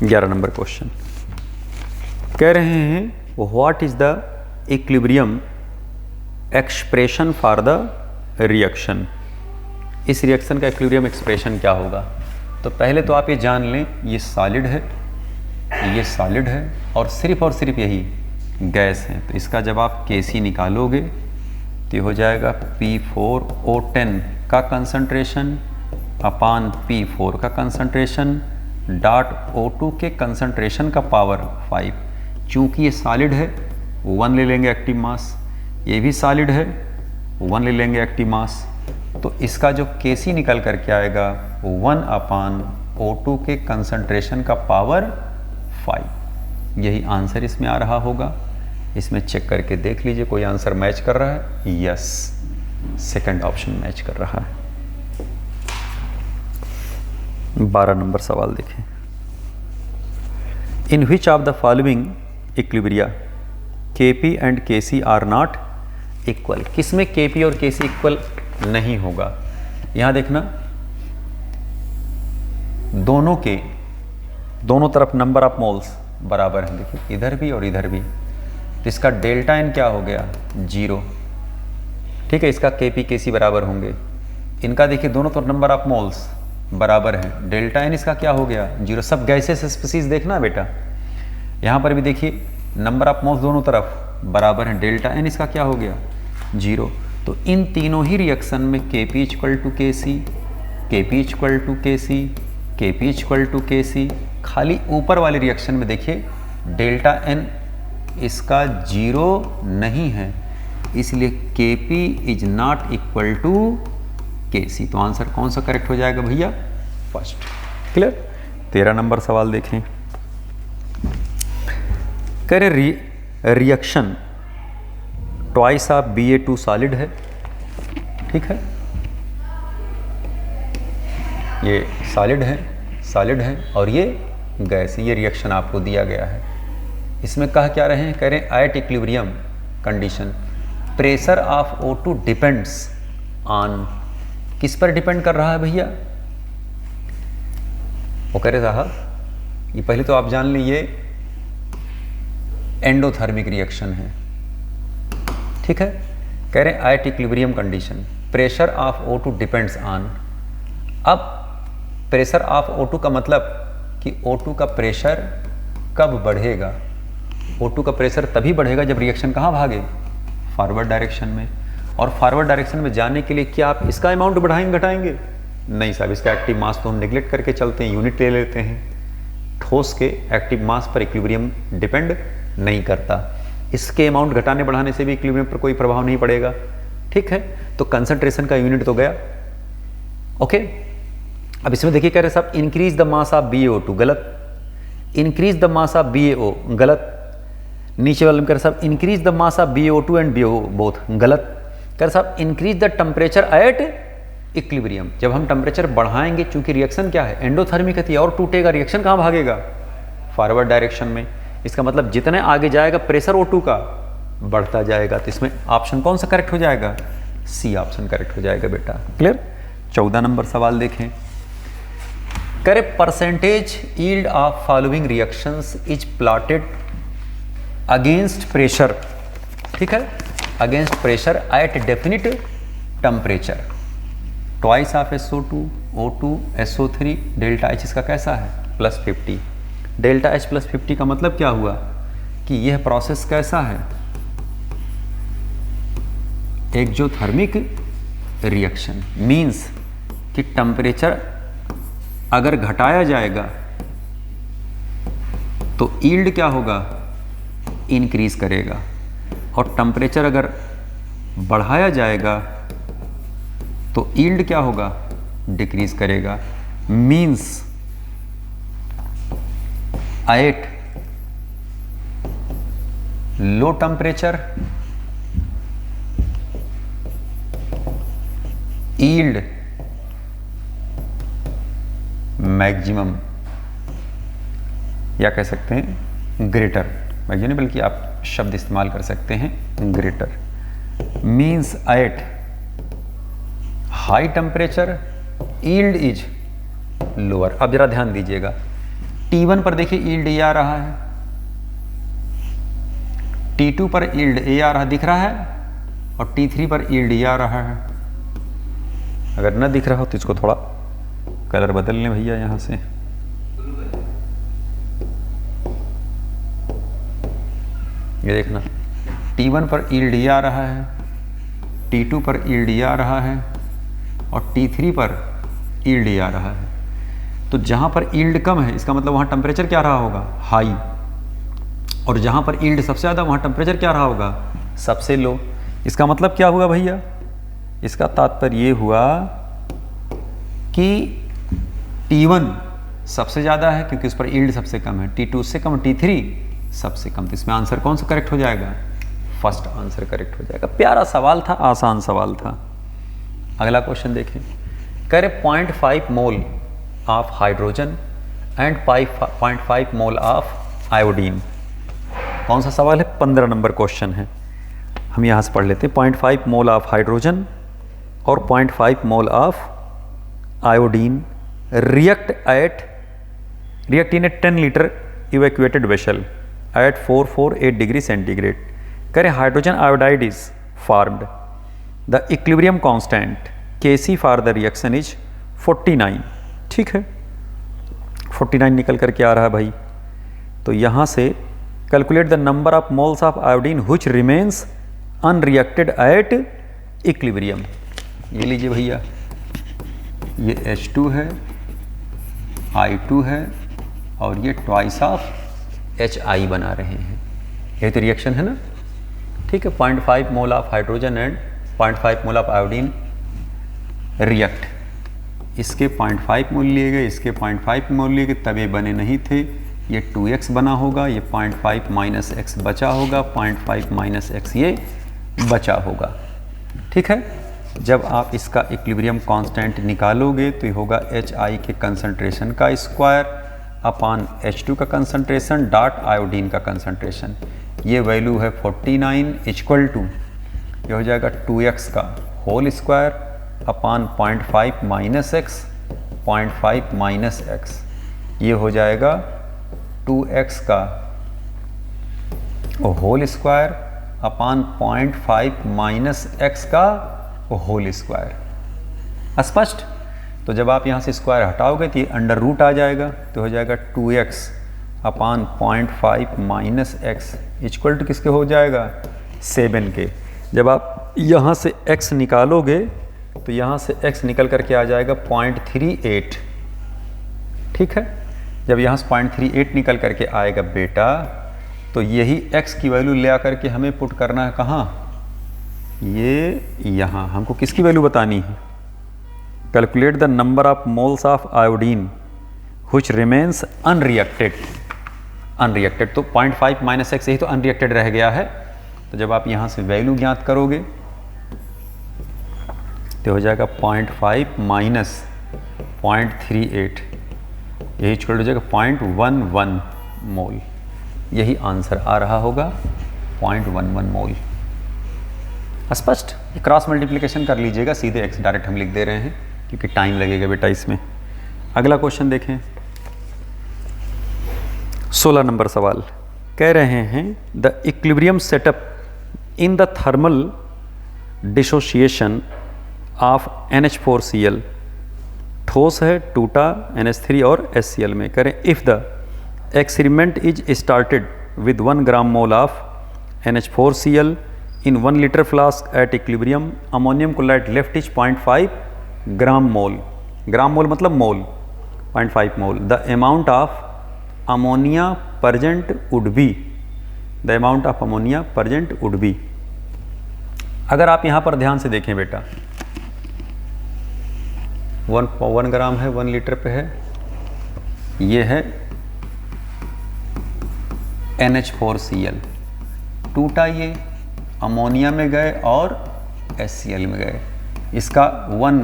11 नंबर क्वेश्चन कह रहे हैं what is the equilibrium expression for the reaction. इस रिएक्शन का इक्विलिब्रियम एक्सप्रेशन क्या होगा। तो पहले तो आप ये जान लें ये सॉलिड है, ये सॉलिड है और सिर्फ यही गैस है। तो इसका जब आप Kc निकालोगे तो ये हो जाएगा P4O10 का कंसंट्रेशन अपान P4 का कंसंट्रेशन डॉट O2 के कंसंट्रेशन का पावर 5। चूँकि ये सॉलिड है 1 ले लेंगे एक्टिव मास, ये भी सॉलिड है 1 ले लेंगे एक्टिव मास, तो इसका जो Kc निकल करके आएगा 1/O2 के कंसंट्रेशन का पावर 5। यही आंसर इसमें आ रहा होगा। इसमें चेक करके देख लीजिए कोई आंसर मैच कर रहा है। यस, सेकंड ऑप्शन मैच कर रहा है। 12 नंबर सवाल देखें, in which of the following equilibria Kp and Kc are not equal. किसमें Kp और Kc इक्वल नहीं होगा। यहां देखना दोनों तरफ नंबर ऑफ मोल्स बराबर हैं, देखिए इधर भी और इधर भी, तो इसका डेल्टा एन क्या हो गया 0। ठीक है, इसका Kp Kc बराबर होंगे। इनका देखिए दोनों तरफ नंबर ऑफ मोल्स बराबर हैं, डेल्टा एन इसका क्या हो गया 0। सब गैसेस स्पीसीज देखना बेटा, यहाँ पर भी देखिए नंबर ऑफ मोल्स दोनों तरफ बराबर हैं, डेल्टा एन इसका क्या हो गया 0। तो इन तीनों ही रिएक्शन में Kp equal to Kc, Kp equal to Kc, Kp equal to Kc। खाली ऊपर वाले रिएक्शन में देखिए डेल्टा एन इसका 0 नहीं है, इसलिए Kp is not equal to Kc। तो आंसर कौन सा करेक्ट हो जाएगा भैया, फर्स्ट। क्लियर। 13 नंबर सवाल देखें, करे reaction twice of Ba2 solid है। ठीक है, ये सॉलिड है और ये गैस, ये रिएक्शन आपको दिया गया है। इसमें कह क्या रहे हैं, कह रहे हैं at equilibrium condition pressure of O2 depends on, किस पर डिपेंड कर रहा है भैया, वो कह रहे साहब ये पहले तो आप जान लीजिए एंडोथर्मिक रिएक्शन है। ठीक है, कह रहे हैं at equilibrium condition pressure of O2 depends on. अब प्रेशर ऑफ O2 का मतलब कि O2 का प्रेशर कब बढ़ेगा। O2 का प्रेशर तभी बढ़ेगा जब रिएक्शन कहाँ भागे, फॉरवर्ड डायरेक्शन में। और फॉरवर्ड डायरेक्शन में जाने के लिए क्या आप इसका अमाउंट बढ़ाएंगे घटाएंगे, नहीं साहब, इसका एक्टिव मास तो हम नेग्लेक्ट करके चलते हैं, यूनिट ले लेते हैं। ठोस के एक्टिव मास पर इक्विलिब्रियम डिपेंड नहीं करता, इसके अमाउंट घटाने बढ़ाने से भी इक्विलिब्रियम पर कोई प्रभाव नहीं पड़ेगा। ठीक है, तो कंसंट्रेशन का यूनिट तो गया। ओके, अब इसमें देखिए कह रहे साहब increase the mass of BaO2, गलत। Increase the mass of BaO, गलत। नीचे वाले में कह रहे साहब increase the mass of BaO2 and BaO both, गलत। कह रहे साहब increase the temperature at equilibrium. जब हम टेम्परेचर बढ़ाएंगे, चूंकि रिएक्शन क्या है एंडोथर्मिक है, और टूटेगा, रिएक्शन कहाँ भागेगा, फॉरवर्ड डायरेक्शन में। इसका मतलब जितने आगे जाएगा प्रेशर O2 का बढ़ता जाएगा। तो इसमें ऑप्शन कौन सा करेक्ट हो जाएगा, सी ऑप्शन करेक्ट हो जाएगा बेटा। क्लियर। 14 नंबर सवाल देखें, करे percentage yield of following reactions is plotted against pressure. ठीक है, against pressure at definite temperature twice of SO2, O2SO3 delta H इसका कैसा है +50। डेल्टा H +50 का मतलब क्या हुआ कि यह प्रोसेस कैसा है, एक्जोथर्मिक रिएक्शन। मीन्स कि टेम्परेचर अगर घटाया जाएगा तो यील्ड क्या होगा, इंक्रीज करेगा, और टेम्परेचर अगर बढ़ाया जाएगा तो यील्ड क्या होगा, डिक्रीज करेगा। Means at low temperature yield maximum, या कह सकते हैं ग्रेटर, मैक्सिमम बल्कि आप शब्द इस्तेमाल कर सकते हैं greater. Means at high temperature yield is lower. अब जरा ध्यान दीजिएगा, T1 पर देखिए यील्ड ए आ रहा है, T2 पर यील्ड ए आ रहा दिख रहा है, और T3 पर यील्ड ए आ रहा है। अगर न दिख रहा हो तो इसको थोड़ा कलर बदल लें भैया यहाँ से। ये देखना, T1 पर यील्ड ए आ रहा है, T2 पर यील्ड ए आ रहा है, और T3 पर यील्ड ए आ रहा है। तो जहाँ पर यील्ड कम है इसका मतलब वहाँ टेम्परेचर क्या रहा होगा, हाई, और जहाँ पर यील्ड सबसे ज़्यादा वहाँ टेम्परेचर क्या रहा होगा, सबसे लो। इसका मतलब क्या हुआ भैया, इसका तात्पर्य ये हुआ कि T1 सबसे ज़्यादा है क्योंकि उस पर यील्ड सबसे कम है, T2 उससे कम, T3 सबसे कम। तो इसमें आंसर कौन सा करेक्ट हो जाएगा, फर्स्ट आंसर करेक्ट हो जाएगा। प्यारा सवाल था, आसान सवाल था। अगला क्वेश्चन देखें, कह रहे 0.5 mole of hydrogen and 0.5 mole of iodine. कौन सा सवाल है, 15 नंबर क्वेश्चन है। हम यहाँ से पढ़ लेते हैं। 0.5 मोल ऑफ हाइड्रोजन और 0.5 mole of iodine react in A 10 litre evacuated vessel at 448 degree centigrade. कह रहे hydrogen iodide is formed, the equilibrium constant Kc for the reaction is 49। ठीक है, 49 निकल करके आ रहा है भाई। तो यहाँ से calculate the number of moles of iodine which remains unreacted at equilibrium. ये लीजिए भैया, ये H2 है, I2 है, और ये ट्वाइस ऑफ HI बना रहे हैं। ये तो रिएक्शन है ना, ठीक है। 0.5 mole of hydrogen and 0.5 mole of iodine react, इसके 0.5 मोल लिए गए, इसके 0.5 मोल लिए गए, तब ये बने नहीं थे। ये 2x बना होगा, ये 0.5 माइनस x बचा होगा, 0.5 माइनस x ये बचा होगा। ठीक है, जब आप इसका इक्विलिब्रियम कांस्टेंट निकालोगे तो ये होगा HI के कंसंट्रेशन का स्क्वायर अपॉन H2 का कंसंट्रेशन डॉट आयोडीन का कंसंट्रेशन। ये वैल्यू है 49 इक्वल टू, ये हो जाएगा 2x का whole square upon 0.5 minus x, 0.5 minus x, ये हो जाएगा 2x का whole square upon 0.5 minus x का होल स्क्वायर। स्पष्ट। तो जब आप यहाँ से स्क्वायर हटाओगे तो ये अंडर रूट आ जाएगा, तो हो जाएगा 2x upon 0.5 minus x equal to किसके हो जाएगा, 7 के। जब आप यहाँ से x निकालोगे तो यहाँ से x निकल करके आ जाएगा 0.38। ठीक है, जब यहाँ से 0.38 निकल करके आएगा बेटा, तो यही x की वैल्यू ले आकर के हमें पुट करना है कहाँ, ये यहाँ। हमको किसकी वैल्यू बतानी है, calculate the number of moles of iodine which remains unreacted. Unreacted तो 0.5 माइनस x, यही तो अनरिएक्टेड रह गया है। तो जब आप यहाँ से वैल्यू ज्ञात करोगे तो हो जाएगा 0.5 माइनस 0.38, यही इक्वल हो जाएगा 0.11 मोल। यही आंसर आ रहा होगा 0.11 मोल। स्पष्ट। क्रॉस मल्टीप्लिकेशन कर लीजिएगा, सीधे x डायरेक्ट हम लिख दे रहे हैं क्योंकि टाइम लगेगा बेटा इसमें। अगला क्वेश्चन देखें, 16 नंबर सवाल। कह रहे हैं the equilibrium setup in the thermal dissociation of NH4Cl ठोस है, टूटा NH3 और HCl में। करें if the experiment is started with 1 gram mole of NH4Cl in 1 liter flask at equilibrium, ammonium chloride left is 0.5 gram mole. Gram mole मतलब mole, 0.5 mole. The amount of ammonia present would be, the amount of ammonia present would be. अगर आप यहाँ पर ध्यान से देखें बेटा, 1 ग्राम है, 1 लीटर पे है, ये है NH4Cl, टूटा ये, अमोनिया में गए और HCl में गए। इसका 1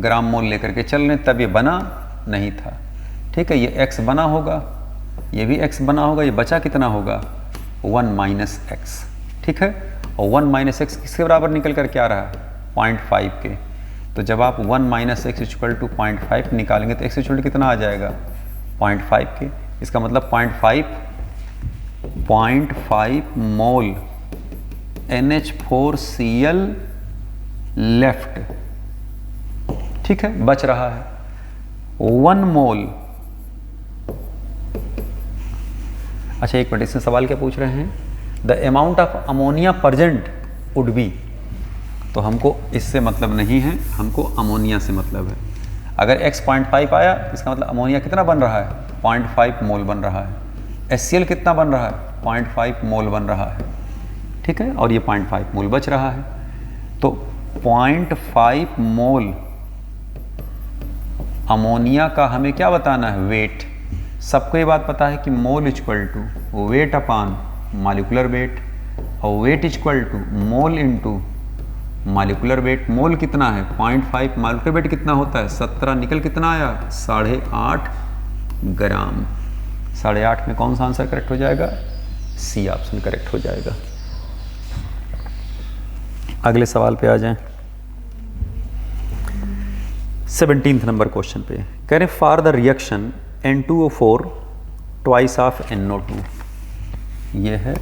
ग्राम मोल लेकर के चल रहे, तब ये बना नहीं था। ठीक है, ये X बना होगा, ये भी X बना होगा, ये बचा कितना होगा 1 माइनस एक्स। ठीक है, और 1 माइनस एक्स किसके बराबर निकल कर क्या रहा 0.5 के। तो जब आप 1 माइनस एक्स इक्वल टू 0.5 निकालेंगे तो एक्स इक्वल टू कितना आ जाएगा 0.5 के। इसका मतलब 0.5 मोल NH4Cl लेफ्ट। ठीक है, बच रहा है 1 मोल। अच्छा एक मिनट, इसमें सवाल क्या पूछ रहे हैं, the amount of ammonia present would B. तो हमको इससे मतलब नहीं है, हमको अमोनिया से मतलब है। अगर X 0.5 आया, इसका मतलब अमोनिया कितना बन रहा है 0.5 मोल बन रहा है। HCl कितना बन रहा है 0.5 मोल बन रहा है। ठीक है, और ये 0.5 मोल बच रहा है। तो 0.5 मोल अमोनिया का हमें क्या बताना है वेट। सबको ये बात पता है कि mole equal to weight upon molecular weight, और weight equal to mole into molecular weight. Mole कितना है 0.5, मॉलिक्यूलर वेट कितना होता है 17, निकल कितना आया 8.5 ग्राम। 8.5 में कौन सा आंसर करेक्ट हो जाएगा, सी ऑप्शन करेक्ट हो जाएगा। अगले सवाल पे आ जाएं, 17th नंबर क्वेश्चन पे कह रहे for the reaction N2O4 twice of NO2। ये है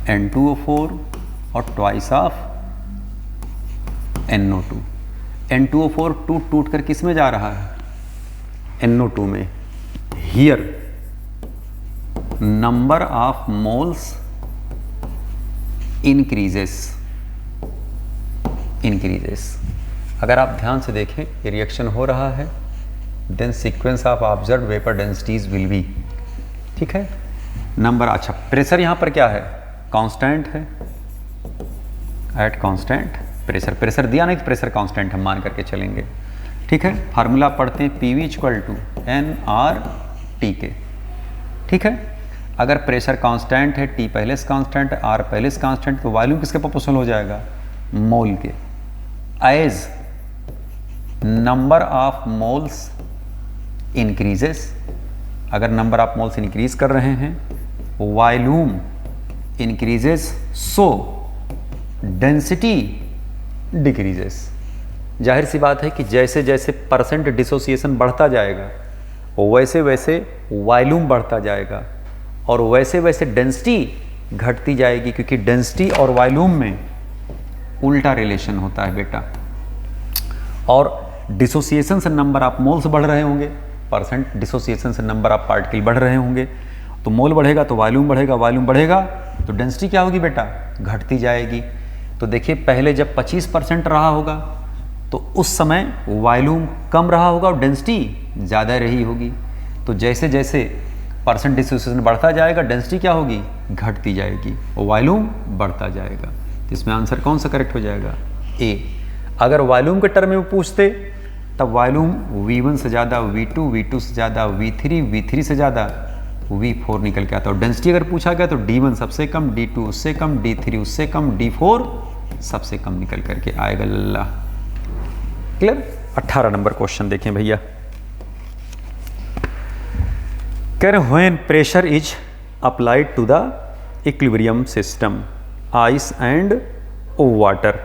N2O4 और ट्वाइस ऑफ NO2। N2O4 टूट कर किस में जा रहा है NO2 में। Here number of moles increases. अगर आप ध्यान से देखें, ये रिएक्शन हो रहा है, then sequence of observed vapour densities will be. ठीक है, नंबर। अच्छा प्रेशर यहाँ पर क्या है कांस्टेंट है, एट कांस्टेंट प्रेशर दिया नहीं, प्रेशर कांस्टेंट हम मान करके चलेंगे। ठीक है, फार्मूला पढ़ते हैं PV इक्वल टू NRT के। ठीक है, अगर प्रेशर कांस्टेंट है, T पहले से कांस्टेंट है, R पहले से कांस्टेंट, तो वॉल्यूम किसके प्रोपोर्शनल हो जाएगा मोल के। As number of moles increases, अगर नंबर ऑफ मोल्स इंक्रीज कर रहे हैं, volume increases, so density decreases. जाहिर सी बात है कि जैसे जैसे परसेंट डिसोसिएशन बढ़ता जाएगा वैसे वैसे वॉल्यूम बढ़ता जाएगा, और वैसे वैसे डेंसिटी घटती जाएगी, क्योंकि डेंसिटी और वॉल्यूम में उल्टा रिलेशन होता है बेटा। और डिसोसिएशन से नंबर ऑफ मोल्स बढ़ रहे होंगे, परसेंट डिसोसिएशन से नंबर ऑफ पार्टिकल बढ़ रहे होंगे, तो मोल बढ़ेगा तो वॉल्यूम बढ़ेगा, वॉल्यूम बढ़ेगा तो डेंसिटी क्या होगी बेटा घटती जाएगी। तो देखिए पहले जब 25% रहा होगा तो उस समय वॉल्यूम कम रहा होगा और डेंसिटी ज़्यादा रही होगी। तो जैसे जैसे परसेंट डिसोसिएशन बढ़ता जाएगा, डेंसिटी क्या होगी घटती जाएगी और वॉल्यूम बढ़ता जाएगा। तो इसमें आंसर कौन सा करेक्ट हो जाएगा ए। अगर वॉल्यूम के टर्म में पूछते तब वॉल्यूम V1 से ज़्यादा, V2, V2 से ज़्यादा, V3, V3 से ज़्यादा, V4 निकल के आता। और डेंसिटी अगर पूछा गया तो D1 सबसे कम, D2 उससे कम, D3 उससे कम, D4 सबसे कम निकल करके आएगा। लल्ला क्लियर। 18 नंबर क्वेश्चन देखें भैया, कह रहे when pressure is applied to the equilibrium system ice and water.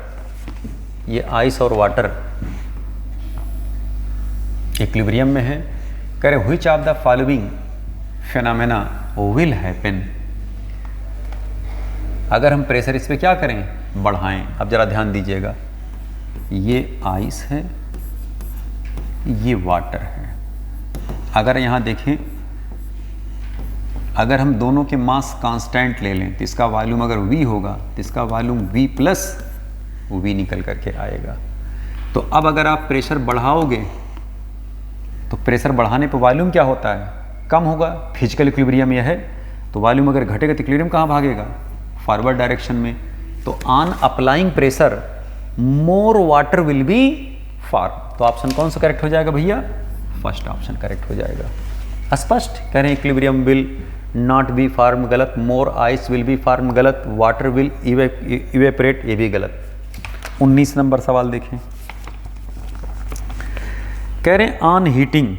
ये आइस और वाटर इक्विलिब्रियम में है। कह रहे which of the following phenomena will happen. अगर हम प्रेशर इस पे क्या करें बढ़ाएं। अब जरा ध्यान दीजिएगा, ये आइस है ये वाटर है। अगर यहाँ देखें, अगर हम दोनों के मास कांस्टेंट ले लें तो इसका वॉल्यूम अगर V होगा तो इसका वॉल्यूम V प्लस V निकल करके आएगा। तो अब अगर आप प्रेशर बढ़ाओगे तो प्रेशर बढ़ाने पर वॉल्यूम क्या होता है, कम होगा। फिजिकल इक्विलिब्रियम यह है, तो वॉल्यूम अगर घटेगा तो इक्विलिब्रियम कहाँ भागेगा, फॉरवर्ड डायरेक्शन में। तो on applying pressure more water will be form. तो ऑप्शन कौन सा करेक्ट हो जाएगा भैया, फर्स्ट ऑप्शन करेक्ट हो जाएगा। स्पष्ट कह रहे हैं equilibrium will not be form, गलत। मोर आइस विल बी फॉर्म, गलत। वाटर विल इवेपरेट, ये भी गलत। 19 नंबर सवाल देखें, कह रहे हैं on heating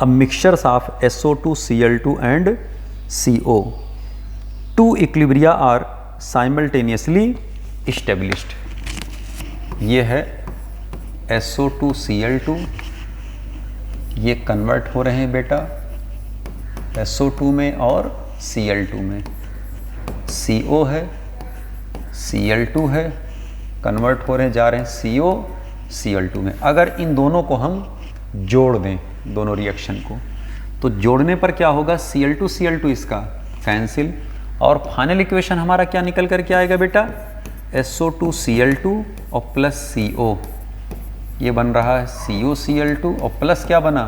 a mixtures of SO2 Cl2 and CO, two equilibria are simultaneously established. ये है SO2 Cl2, ये कन्वर्ट हो रहे हैं बेटा SO2 में और Cl2 में। CO है, Cl2 है, कन्वर्ट हो रहे हैं, जा रहे हैं CO Cl2 में। अगर इन दोनों को हम जोड़ दें, दोनों रिएक्शन को, तो जोड़ने पर क्या होगा, Cl2 Cl2 इसका कैंसिल, और फाइनल इक्वेशन हमारा क्या निकल करके आएगा बेटा, SO2 Cl2 और प्लस CO, ये बन रहा है CO Cl2 और प्लस क्या बना,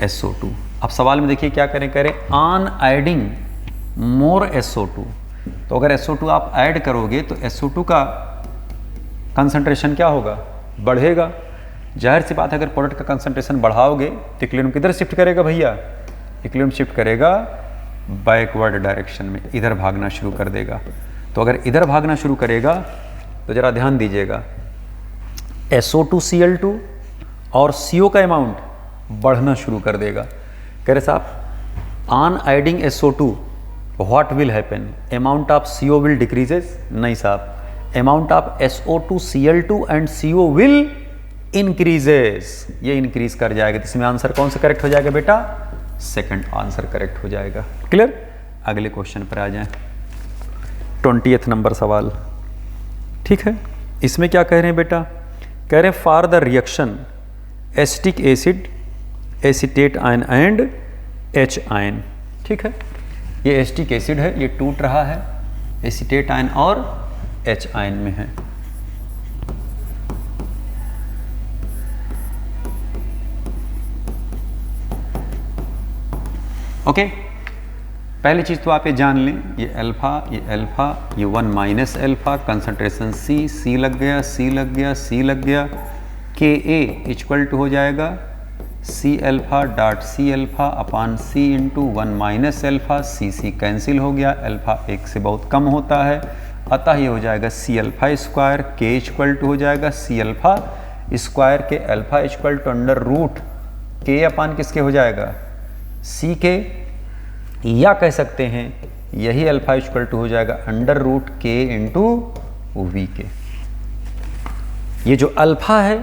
SO2। अब सवाल में देखिए क्या करें, ऑन एडिंग मोर SO2। तो अगर SO2 आप ऐड करोगे तो SO2 का कंसंट्रेशन क्या होगा, बढ़ेगा। जाहिर सी बात है, अगर प्रोडक्ट का कंसंट्रेशन बढ़ाओगे तो इक्विलिब्रियम किधर शिफ्ट करेगा भैया, इक्विलिब्रियम शिफ्ट करेगा बैकवर्ड डायरेक्शन में, इधर भागना शुरू कर देगा। तो अगर इधर भागना शुरू करेगा तो जरा ध्यान दीजिएगा, SO2 Cl2 और CO का अमाउंट बढ़ना शुरू कर देगा। कह रहे साहब on adding SO2 what will happen, amount of CO will decreases. नहीं साहब, amount of SO2 Cl2 and CO will increases, ये इंक्रीज कर जाएगा। तो इसमें आंसर कौन सा करेक्ट हो जाएगा बेटा, सेकंड आंसर करेक्ट हो जाएगा। क्लियर। अगले क्वेश्चन पर आ जाएं, 20th नंबर सवाल। ठीक है, इसमें क्या कह रहे हैं बेटा, कह रहे हैं for the reaction acetic acid acetate ion and H ion. ठीक है, ये एसिटिक एसिड है, ये टूट रहा है, एसीटेट आयन और H आयन में है। ओके, पहली चीज़ तो आप ये जान लें, ये अल्फा, ये 1 माइनस अल्फा, कंसंट्रेशन C लग गया, C लग गया, C लग गया, Ka इक्वल टू हो जाएगा C alpha dot C alpha अपान C into 1 minus alpha, C cancel हो गया, अल्फा 1 से बहुत कम होता है, अतः ये हो जाएगा C alpha square, K equal to हो जाएगा C अल्फा स्क्वायर के alpha equal to under root K upon किसके हो जाएगा, C के, या कह सकते हैं यही अल्फा इक्वल टू हो जाएगा under root K into V के। ये जो अल्फा है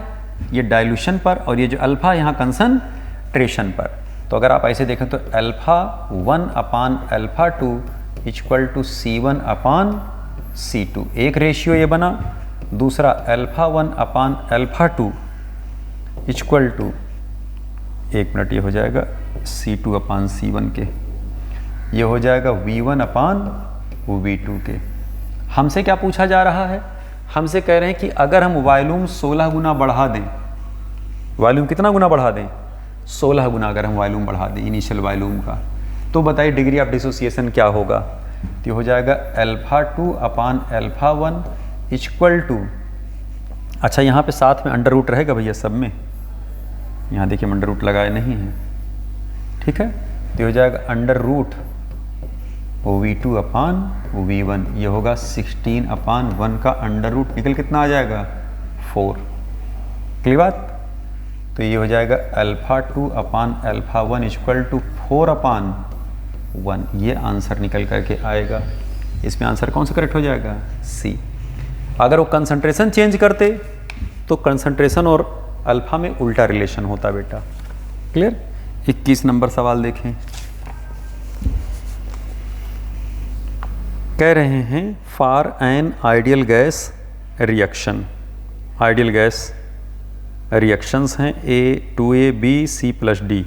ये डाइल्यूशन पर, और ये जो अल्फा यहाँ कंसंट्रेशन पर। तो अगर आप ऐसे देखें तो alpha 1 upon alpha 2 equal to C1 upon C2, एक रेशियो ये बना। दूसरा alpha 1 upon alpha 2 equal to, एक मिनट, ये हो जाएगा C2 अपान C1 के, ये हो जाएगा V1 अपान V2 के। हमसे क्या पूछा जा रहा है, हमसे कह रहे हैं कि अगर हम वॉल्यूम 16 गुना बढ़ा दें, वॉल्यूम कितना गुना बढ़ा दें, 16 गुना अगर हम वॉल्यूम बढ़ा दें इनिशियल वॉल्यूम का, तो बताइए डिग्री ऑफ डिसोसिएशन क्या होगा। तो हो जाएगा alpha 2 upon alpha 1 equal to, अच्छा यहाँ पे साथ में अंडर रूट रहेगा भैया सब में, यहाँ देखिए अंडर रूट लगाए नहीं है, ठीक है। तो हो जाएगा अंडर रूट V2 अपान V1, ये होगा 16 अपान 1 का अंडर रूट निकल कितना आ जाएगा 4, क्लियर बात। तो ये हो जाएगा alpha 2 upon alpha 1 equal to 4 upon 1, ये आंसर निकल करके आएगा। इसमें आंसर कौन सा करेक्ट हो जाएगा, C। अगर वो कंसंट्रेशन चेंज करते तो कंसंट्रेशन और अल्फा में उल्टा रिलेशन होता बेटा, क्लियर। 21 नंबर सवाल देखें, कह रहे हैं for an ideal gas reaction, ideal gas reactions हैं A2AB C+D।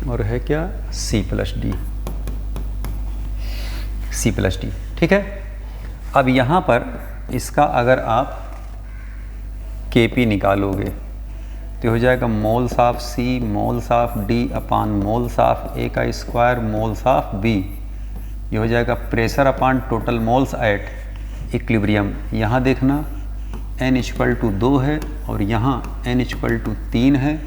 और है क्या C+D, C+D। ठीक है। अब यहाँ पर इसका अगर आप Kp निकालोगे तो हो जाएगा moles of C moles of D upon moles of A का स्क्वायर मोल्स ऑफ B। ये हो जाएगा pressure upon total moles at equilibrium. यहाँ देखना n = 2 है और यहाँ n = 3 है,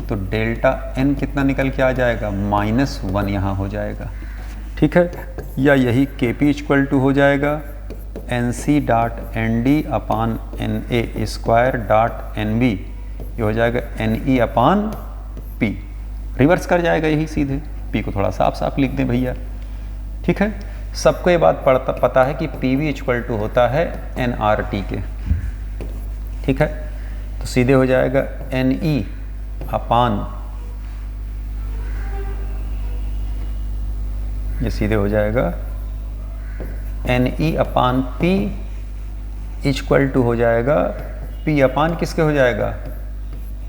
तो डेल्टा n कितना निकल के आ जाएगा, -1 यहाँ हो जाएगा। ठीक है। या यही Kp = हो जाएगा NC.ND अपान NA² NB। ये हो जाएगा NE/P। रिवर्स कर जाएगा यही सीधे, P को थोड़ा साफ साफ लिख दें भैया। ठीक है। सबको ये बात पता है कि PV = होता है nRT के। ठीक है। तो सीधे हो जाएगा NE अपान, ये सीधे हो जाएगा NE/P = हो जाएगा P अपान किसके हो जाएगा,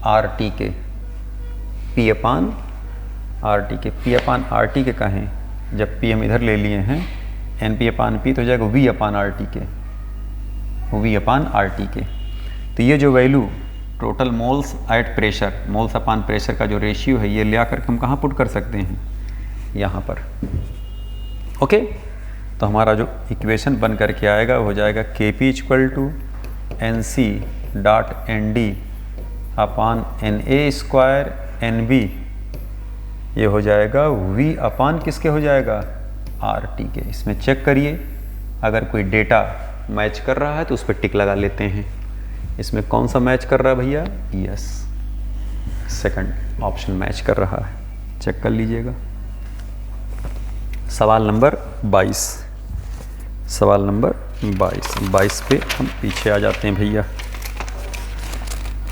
RT के। P/RT के, P/RT के कहें, जब P हम इधर ले लिए हैं NP/P तो हो जाएगा V/RT के, V/RT के। तो ये जो value total moles at pressure, moles upon pressure का जो रेशियो है, ये ले आकर हम कहाँ पुट कर सकते हैं, यहाँ पर। ओके। तो हमारा जो इक्वेशन बन करके आएगा हो जाएगा Kp = NC.ND अपान NA² NB। ये हो जाएगा V अपान किसके हो जाएगा, RT के। इसमें चेक करिए, अगर कोई डेटा मैच कर रहा है तो उस पर टिक लगा लेते हैं। इसमें कौन सा मैच कर रहा है भैया, यस, सेकंड ऑप्शन मैच कर रहा है, चेक कर लीजिएगा। सवाल नंबर 22, सवाल नंबर 22 पे हम पीछे आ जाते हैं भैया।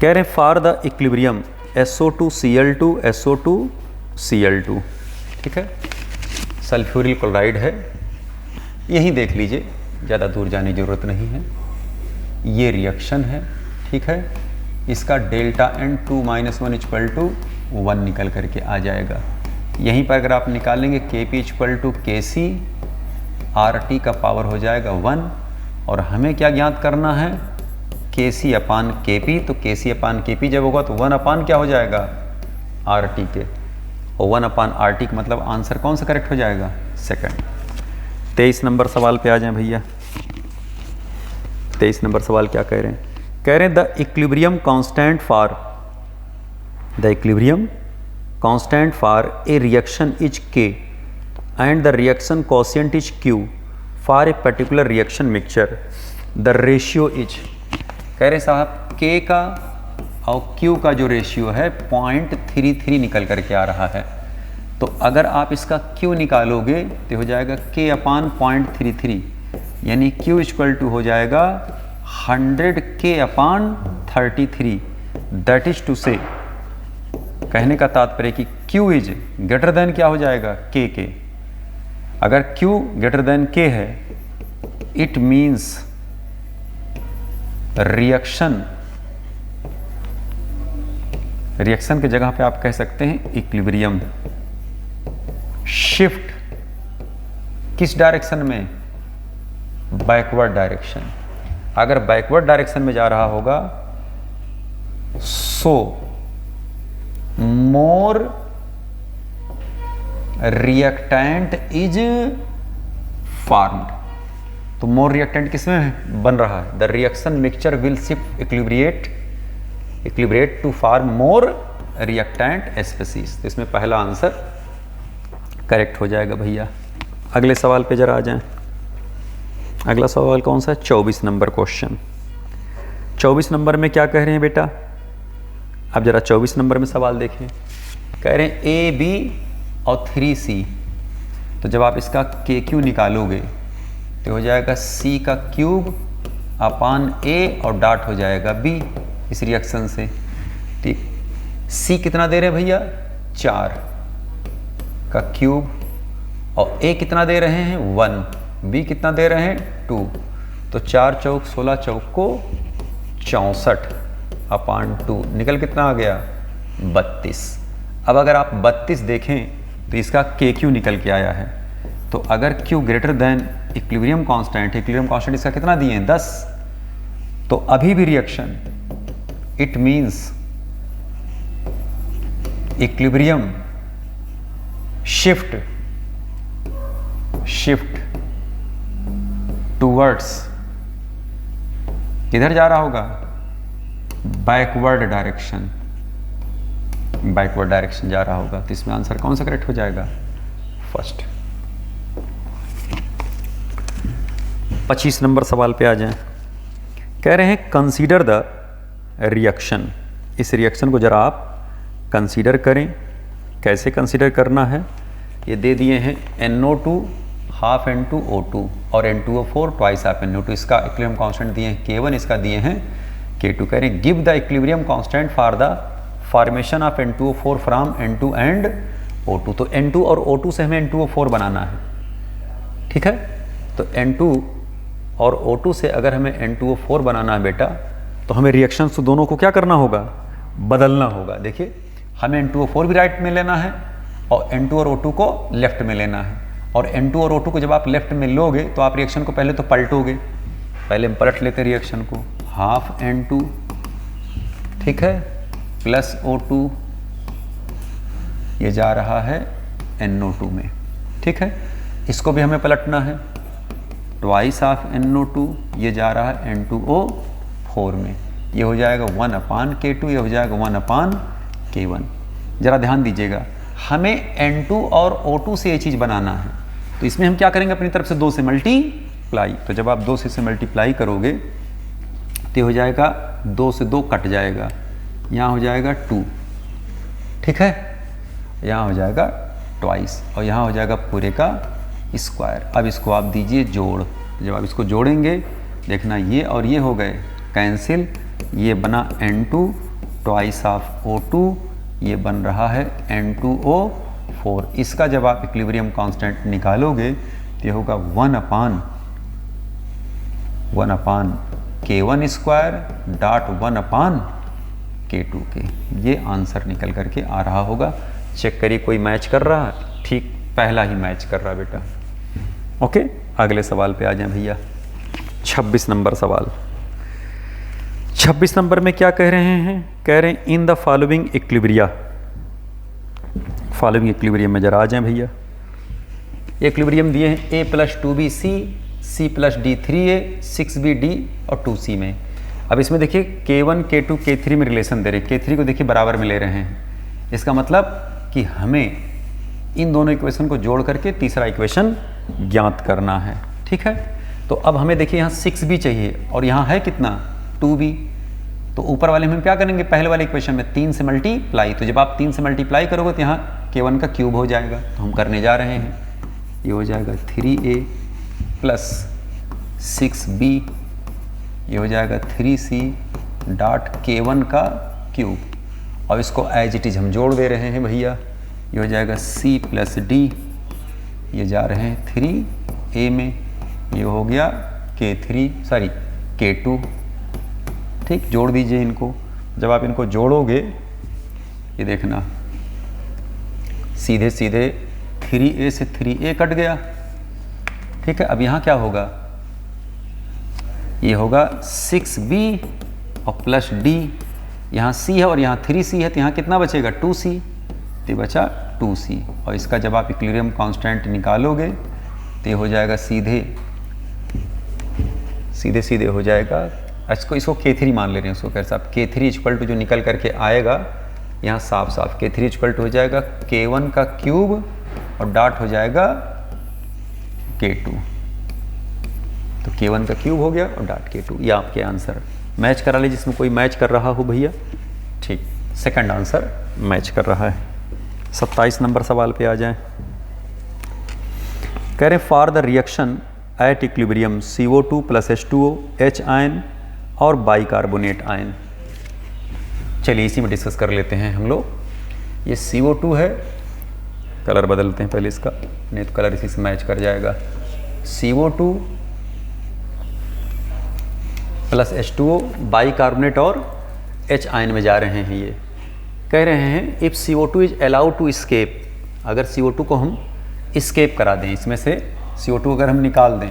कह रहे हैं for the equilibrium SO2Cl2 SO2Cl2। ठीक है। सल्फ्यूरिल क्लोराइड है, यही देख लीजिए, ज़्यादा दूर जाने की ज़रूरत नहीं है। ये रिएक्शन है। ठीक है। इसका डेल्टा N 2 - 1 = 1 निकल करके आ जाएगा। यहीं पर अगर आप निकालेंगे Kp = Kc, RT का पावर हो जाएगा 1। और हमें क्या ज्ञात करना है, Kc/Kp। तो Kc/Kp जब होगा तो 1 क्या हो जाएगा, RT के। और 1/RT का मतलब आंसर कौन सा करेक्ट हो जाएगा, सेकंड। 23 नंबर सवाल पे आ जाएं भैया। 23 नंबर सवाल क्या कह रहे हैं, कह रहे हैं the equilibrium constant for a reaction is K and the reaction quotient is Q for a particular reaction mixture the ratio is. कह रहे साहब K का और Q का जो रेशियो है 0.33 निकल करके आ रहा है। तो अगर आप इसका Q निकालोगे तो हो जाएगा K/0.33, यानी Q = हो जाएगा 100K/33। दैट इज टू से, कहने का तात्पर्य कि Q इज ग्रेटर देन क्या हो जाएगा, K के। अगर Q ग्रेटर देन K है, इट मीन्स रिएक्शन की जगह पे आप कह सकते हैं इक्विलिब्रियम। शिफ्ट किस डायरेक्शन में, बैकवर्ड डायरेक्शन। अगर बैकवर्ड डायरेक्शन में जा रहा होगा so more reactant is formed. तो मोर रिएक्टेंट किसमें बन रहा है, the reaction mixture will shift equilibrate to form more reactant species. तो इसमें पहला आंसर करेक्ट हो जाएगा भैया। अगले सवाल पे जरा आ जाएं। अगला सवाल कौन सा है, 24 नंबर क्वेश्चन। 24 नंबर में क्या कह रहे हैं बेटा, अब जरा 24 नंबर में सवाल देखें। कह रहे हैं A, B और 3C। तो जब आप इसका KQ निकालोगे तो हो जाएगा C का क्यूब अपान A और डॉट हो जाएगा B इस रिएक्शन से। ठीक, C कितना दे रहे हैं भैया, 4 का क्यूब, और A कितना दे रहे हैं 1, B कितना दे रहे हैं 2, तो 4 चौक 16 चौक को 64/2 निकल कितना आ गया 32। अब अगर आप 32 देखें तो इसका KQ निकल के आया है। तो अगर Q greater then equilibrium constant इसका कितना दिए हैं 10, तो अभी भी reaction it means equilibrium shift towards किधर जा रहा होगा, बैकवर्ड डायरेक्शन जा रहा होगा। तो इसमें आंसर कौन सा करेक्ट हो जाएगा, फर्स्ट। 25 नंबर सवाल पे आ जाएं। कह रहे हैं कंसीडर द रिएक्शन। इस रिएक्शन को जरा आप कंसीडर करें। कैसे कंसीडर करना है, ये दे दिए हैं NO2 हाफ N2O2 और N2O4 ट्वाइस हाफ NO2। इसका इक्विलिब्रियम कांस्टेंट दिए हैं K1, इसका दिए हैं K2। कह रहे हैं give the equilibrium constant for the formation of N2O4 from N2 and O2। तो N2 और O2 से हमें N2O4 बनाना है, ठीक है। तो N2 और O2 से अगर हमें N2O4 बनाना है बेटा, तो हमें रिएक्शंस दोनों को क्या करना होगा, बदलना होगा। देखिए हमें N2O4 भी राइट में लेना है और N2 और O2 को लेफ्ट में लेना है। और N2 और O2 को जब आप लेफ्ट में लोगे तो आप रिएक्शन को पहले तो पलटोगे। पहले हम पलट लेते हैं रिएक्शन को, हाफ N2 ठीक है प्लस O2, ये जा रहा है NO2 में, ठीक है। इसको भी हमें पलटना है, ट्वाइस ऑफ NO2, ये जा रहा है N2O4 में। ये हो जाएगा 1/K2, ये हो जाएगा 1/K1। जरा ध्यान दीजिएगा, हमें N2 और O2 से ये चीज़ बनाना है। तो इसमें हम क्या करेंगे, अपनी तरफ से 2 से मल्टीप्लाई। तो जब आप 2 से मल्टीप्लाई करोगे तो हो जाएगा 2 से 2 कट जाएगा, यहाँ हो जाएगा 2, ठीक है। यहाँ हो जाएगा ट्वाइस और यहाँ हो जाएगा पूरे का स्क्वायर। अब इसको आप दीजिए जोड़। जब आप इसको जोड़ेंगे देखना ये और ये हो गए कैंसिल, ये बना N2 ट्वाइस ऑफ O2, ये बन रहा है N2O4। इसका जब आप इक्विलिब्रियम कांस्टेंट निकालोगे तो ये होगा 1/K1 स्क्वायर डॉट 1/K2 के। ये आंसर निकल करके आ रहा होगा। चेक करिए कोई मैच कर रहा है, ठीक पहला ही मैच कर रहा बेटा। ओके, अगले सवाल पे आ जाएं भैया। 26 नंबर सवाल। 26 नंबर में क्या कह रहे हैं, कह रहे हैं इन द फॉलोइंग इक्विलिब्रियम में जरा आ जाएं भैया। इक्विलिब्रियम दिए हैं A + 2BC, C + D 3A, 6BD और 2C में। अब इसमें देखिए K1 K2 K3 में रिलेशन दे रहे हैं, K3 को देखिए बराबर में ले रहे हैं। इसका मतलब कि हमें इन दोनों इक्वेशन को जोड़ करके तीसरा इक्वेशन ज्ञात करना है, ठीक है। तो अब हमें देखिए यहाँ 6B चाहिए और यहाँ है कितना 2B। तो ऊपर वाले में हम क्या करेंगे, पहले वाले इक्वेशन में 3 से मल्टीप्लाई। तो जब आप 3 से मल्टीप्लाई करोगे तो यहाँ K1 का क्यूब हो जाएगा। तो हम करने जा रहे हैं, ये हो जाएगा 3A प्लस 6B, ये हो जाएगा 3C डॉट K1 का क्यूब। और इसको एज इट इज हम जोड़ दे रहे हैं भैया, ये हो जाएगा C + D, ये जा रहे हैं 3A में, ये हो गया K2, ठीक। जोड़ दीजिए इनको। जब आप इनको जोड़ोगे ये देखना सीधे 3A से 3A कट गया, ठीक है। अब यहाँ क्या होगा, ये होगा 6B और प्लस D, यहाँ C है और यहाँ 3C है, तो यहाँ कितना बचेगा 2C, तो बचा 2C। और इसका जब आप इक्विलिब्रियम कांस्टेंट निकालोगे तो ये हो जाएगा सीधे हो जाएगा। इसको K3 मान ले रहे हैं, उसको कैसे आप K3 = जो निकल करके आएगा यहाँ साफ K3 = हो जाएगा K1 का क्यूब और डॉट हो जाएगा K2। तो K1 का क्यूब हो गया और डॉट K2। ये आपके आंसर मैच करा लीजिए, जिसमें कोई मैच कर रहा हो भैया, ठीक। सेकंड आंसर मैच कर रहा है। 27 नंबर सवाल पे आ जाएं। कह रहे हैं for the reaction at equilibrium CO2 + H2O H ion और बाइकार्बोनेट आयन। चलिए इसी में डिस्कस कर लेते हैं हम लोग। ये CO2 है, कलर बदलते हैं पहले इसका, नहीं तो कलर इसी से मैच कर जाएगा। CO2 प्लस H2O बाइकार्बोनेट और H आयन में जा रहे हैं। ये कह रहे हैं if CO2 is allowed to escape, अगर CO2 को हम स्केप करा दें, इसमें से CO2 अगर हम निकाल दें,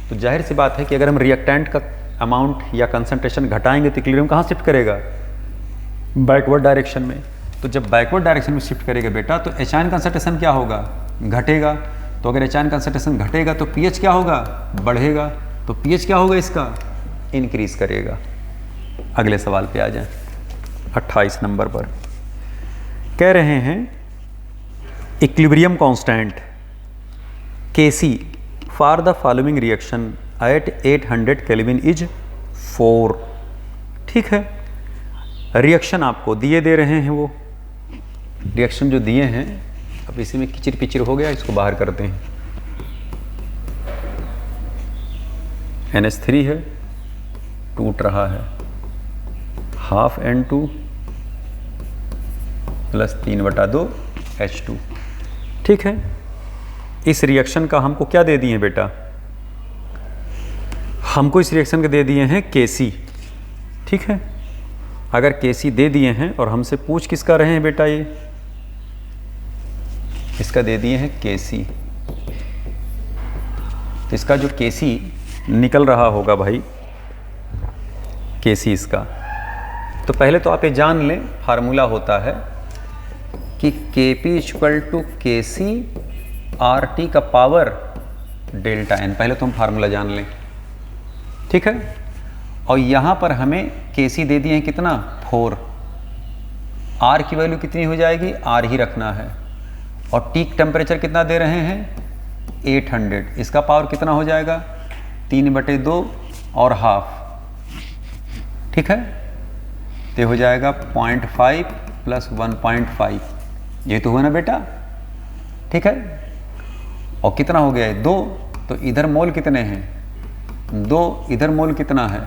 तो जाहिर सी बात है कि अगर हम रिएक्टेंट का अमाउंट या कंसंट्रेशन घटाएंगे तो इक्विलिब्रियम कहाँ शिफ्ट करेगा? बैकवर्ड डायरेक्शन में। तो जब बैकवर्ड डायरेक्शन में शिफ्ट करेगा बेटा तो H आयन कंसंट्रेशन क्या होगा? घटेगा। तो अगर H आयन कंसंट्रेशन घटेगा तो pH क्या होगा? बढ़ेगा। तो pH क्या होगा इसका? इंक्रीज करेगा। अगले सवाल पे आ जाएं, 28 नंबर पर कह रहे हैं equilibrium constant Kc for the following reaction at 800 kelvin is 4। ठीक है, रिएक्शन आपको दिए दे रहे हैं, वो रिएक्शन जो दिए हैं, अब इसी में किचिर पिचिर हो गया, इसको बाहर करते हैं। NH3 है, टूट रहा है, हाफ N2 प्लस 3/2 H2। ठीक है, इस रिएक्शन का हमको क्या दे दिए बेटा? हमको इस रिएक्शन के दे दिए हैं Kc। ठीक है, अगर Kc दे दिए हैं और हमसे पूछ किसका रहे हैं बेटा? ये इसका दे दिए हैं Kc। तो इसका जो Kc निकल रहा होगा भाई, Kc इसका, तो पहले तो आप ये जान लें, फार्मूला होता है कि Kp = Kc RT का पावर डेल्टा n। पहले तो हम फार्मूला जान लें। ठीक है, और यहाँ पर हमें Kc दे दिए हैं कितना? 4। R की वैल्यू कितनी हो जाएगी? R ही रखना है। और टी टेम्परेचर कितना दे रहे हैं? 800। इसका पावर कितना हो जाएगा? 3/2 और हाफ। ठीक है, तो हो जाएगा 0.5 + 1.5। ये तो हुआ ना बेटा? ठीक है, और कितना हो गया? 2। तो इधर मोल कितने हैं? 2। इधर मोल कितना है?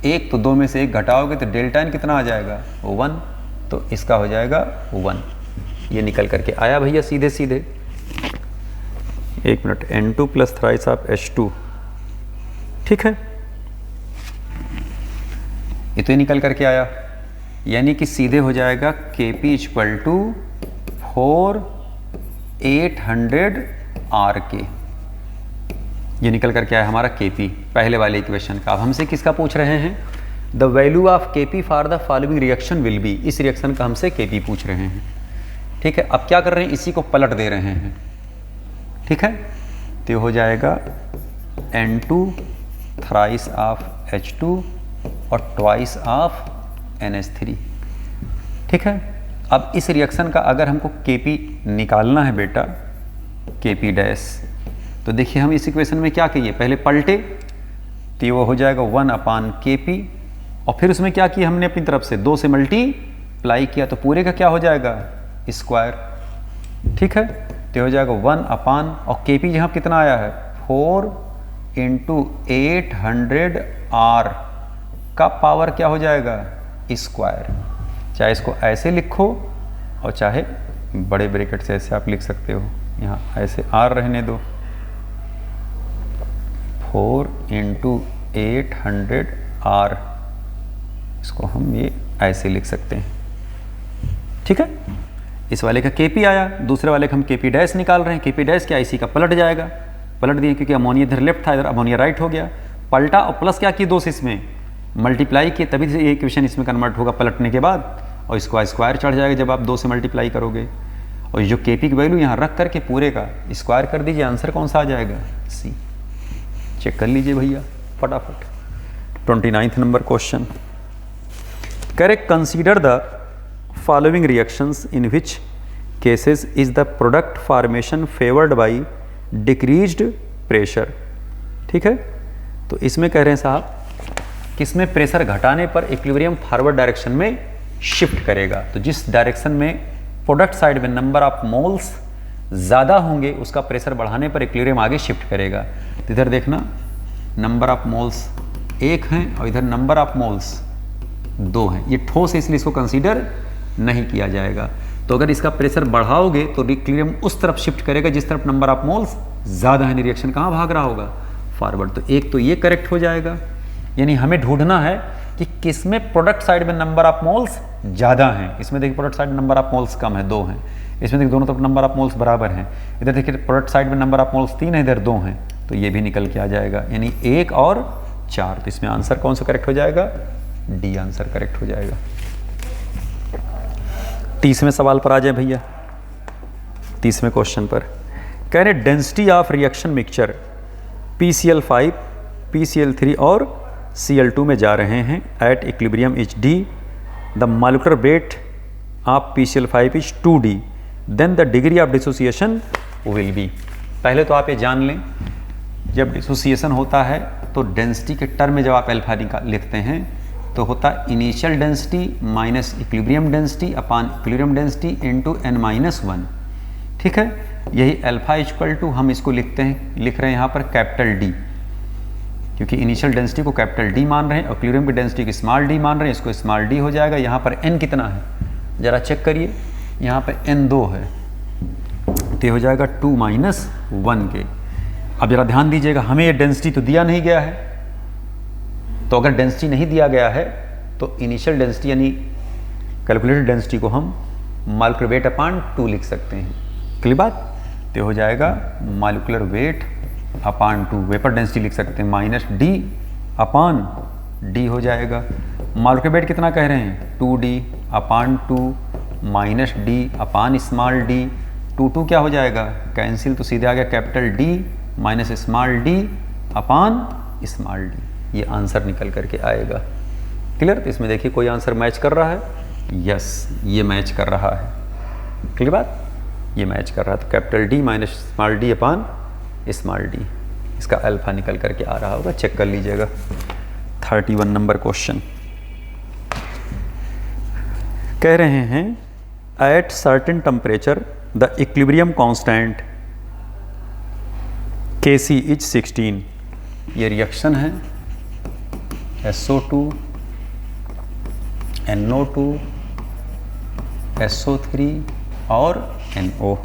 1। तो 2 में से 1 घटाओगे तो डेल्टा n कितना आ जाएगा? 1। तो इसका हो जाएगा 1। ये निकल करके आया भैया सीधे सीधे। 1 minute, N2 + thrice of H2। ठीक है, ये तो निकल करके आया, यानी कि सीधे हो जाएगा Kp = 4 800 RK। ये निकल करके आया हमारा Kp पहले वाले इक्वेशन का। अब हमसे किसका पूछ रहे हैं? The value of Kp for the following reaction will be. इस रिएक्शन का हमसे Kp पूछ रहे हैं। ठीक है, अब क्या कर रहे हैं? इसी को पलट दे रहे हैं। ठीक है, तो हो जाएगा N2 थ्राइस ऑफ H2 और ट्वाइस ऑफ NH3। ठीक है, अब इस रिएक्शन का अगर हमको Kp निकालना है बेटा, Kp डैश, तो देखिए हम इस इक्वेशन में क्या किए? पहले पलटे, तो वो हो जाएगा 1/Kp, और फिर उसमें क्या किया हमने? अपनी तरफ से 2 से मल्टीप्लाई किया, तो पूरे का क्या हो जाएगा? स्क्वायर। ठीक है, तो हो जाएगा 1/ और Kp यहाँ कितना आया है? 4 × 800 R का पावर क्या हो जाएगा? स्क्वायर। चाहे इसको ऐसे लिखो और चाहे बड़े ब्रैकेट से ऐसे आप लिख सकते हो। यहाँ ऐसे R रहने दो, 4 × 800 R, इसको हम ये ऐसे लिख सकते हैं। ठीक है, इस वाले का Kp आया, दूसरे वाले का हम Kp डैश निकाल रहे हैं। Kp डैश क्या? इसी का पलट जाएगा, पलट दिए क्योंकि अमोनिया इधर लेफ्ट था, इधर अमोनिया राइट हो गया। पलटा और प्लस क्या किए? 2 से इसमें मल्टीप्लाई किए, तभी से ये इक्वेशन इसमें कन्वर्ट होगा पलटने के बाद, और इसको स्क्वायर चढ़ जाएगा जब आप 2 से मल्टीप्लाई करोगे। और जो Kp की वैल्यू यहाँ रख करके पूरे का स्क्वायर कर दीजिए, आंसर कौन सा आ जाएगा? C। चेक कर लीजिए भैया फटाफट। 29 number question, correct consider the following reactions in which cases is the product formation favoured by decreased pressure. ठीक है, तो इसमें कह रहे हैं साहब किसमें प्रेशर घटाने पर इक्विलिब्रियम फॉरवर्ड डायरेक्शन में शिफ्ट करेगा। तो जिस डायरेक्शन में प्रोडक्ट साइड में नंबर ऑफ मोल्स ज़्यादा होंगे उसका प्रेशर बढ़ाने पर इक्विलिब्रियम आगे शिफ्ट करेगा। तो इधर देखना, नंबर ऑफ मोल्स 1 हैं और इधर नंबर ऑफ मोल्स 2 हैं। ये ठोस है इसलिए इसको कंसीडर नहीं किया जाएगा। तो अगर इसका प्रेशर बढ़ाओगे तो इक्विलिब्रियम उस तरफ शिफ्ट करेगा जिस तरफ नंबर ऑफ मोल्स ज़्यादा है। रिएक्शन कहाँ भाग रहा होगा? फॉरवर्ड। तो एक तो ये करेक्ट हो जाएगा। यानी हमें ढूंढना है कि किस में प्रोडक्ट साइड में नंबर ऑफ मोल्स ज़्यादा हैं। इसमें देखिए प्रोडक्ट साइड में नंबर ऑफ मोल्स कम है, 2 हैं। इसमें देखिए दोनों तरफ नंबर ऑफ मोल्स बराबर हैं। इधर देखिए प्रोडक्ट साइड में नंबर ऑफ मोल्स 3 है, इधर 2 हैं, तो ये भी निकल के आ जाएगा, यानी 1 और 4। तो इसमें आंसर कौन सा करेक्ट हो जाएगा? डी आंसर करेक्ट हो जाएगा। 30वें सवाल पर आ जाए भैया। 30वें क्वेश्चन पर कह रहे density of reaction mixture PCl5, PCl3 और Cl2 में जा रहे हैं at equilibrium is D, the molecular weight of PCl5 is 2D, then the degree of dissociation will be. पहले तो आप ये जान लें, जब डिसोसिएशन होता है तो डेंसिटी के टर्म में जब आप अल्फा लिखते हैं तो होता है initial density minus equilibrium density upon equilibrium density into n-1। ठीक है, यही अल्फा इक्वल टू हम इसको लिख रहे हैं यहाँ पर कैपिटल D, क्योंकि इनिशियल डेंसिटी को कैपिटल D मान रहे हैं और इक्विलिब्रियम की डेंसिटी को स्मॉल d मान रहे हैं, इसको स्मॉल d हो जाएगा। यहाँ पर n कितना है ज़रा चेक करिए, यहाँ पर n 2 है, तो हो जाएगा 2 - 1 के। अब जरा ध्यान दीजिएगा, हमें ये डेंसिटी तो दिया नहीं गया है, तो अगर डेंसिटी नहीं दिया गया है तो इनिशियल डेंसिटी यानी कैलकुलेटेड डेंसिटी को हम मॉलिक्यूलर वेट अपॉन 2 लिख सकते हैं। क्लियर बात? तो हो जाएगा molecular weight upon 2, vapour density लिख सकते हैं माइनस D अपॉन D हो जाएगा। मॉलिक्यूलर वेट कितना कह रहे हैं? 2D upon 2 minus D upon small d। 2 क्या हो जाएगा? कैंसिल, तो सीधे आ गया capital D minus small d upon small d। ये आंसर निकल करके आएगा। क्लियर? तो इसमें देखिए कोई आंसर मैच कर रहा है? यस, ये मैच कर रहा है। क्लियर बात? ये मैच कर रहा है, तो capital D minus small d upon small d, इसका अल्फा निकल करके आ रहा होगा, चेक कर लीजिएगा। 31 नंबर क्वेश्चन कह रहे हैं at certain temperature the equilibrium constant Kc is 16। ये रिएक्शन है SO2 NO2 SO3 और NO।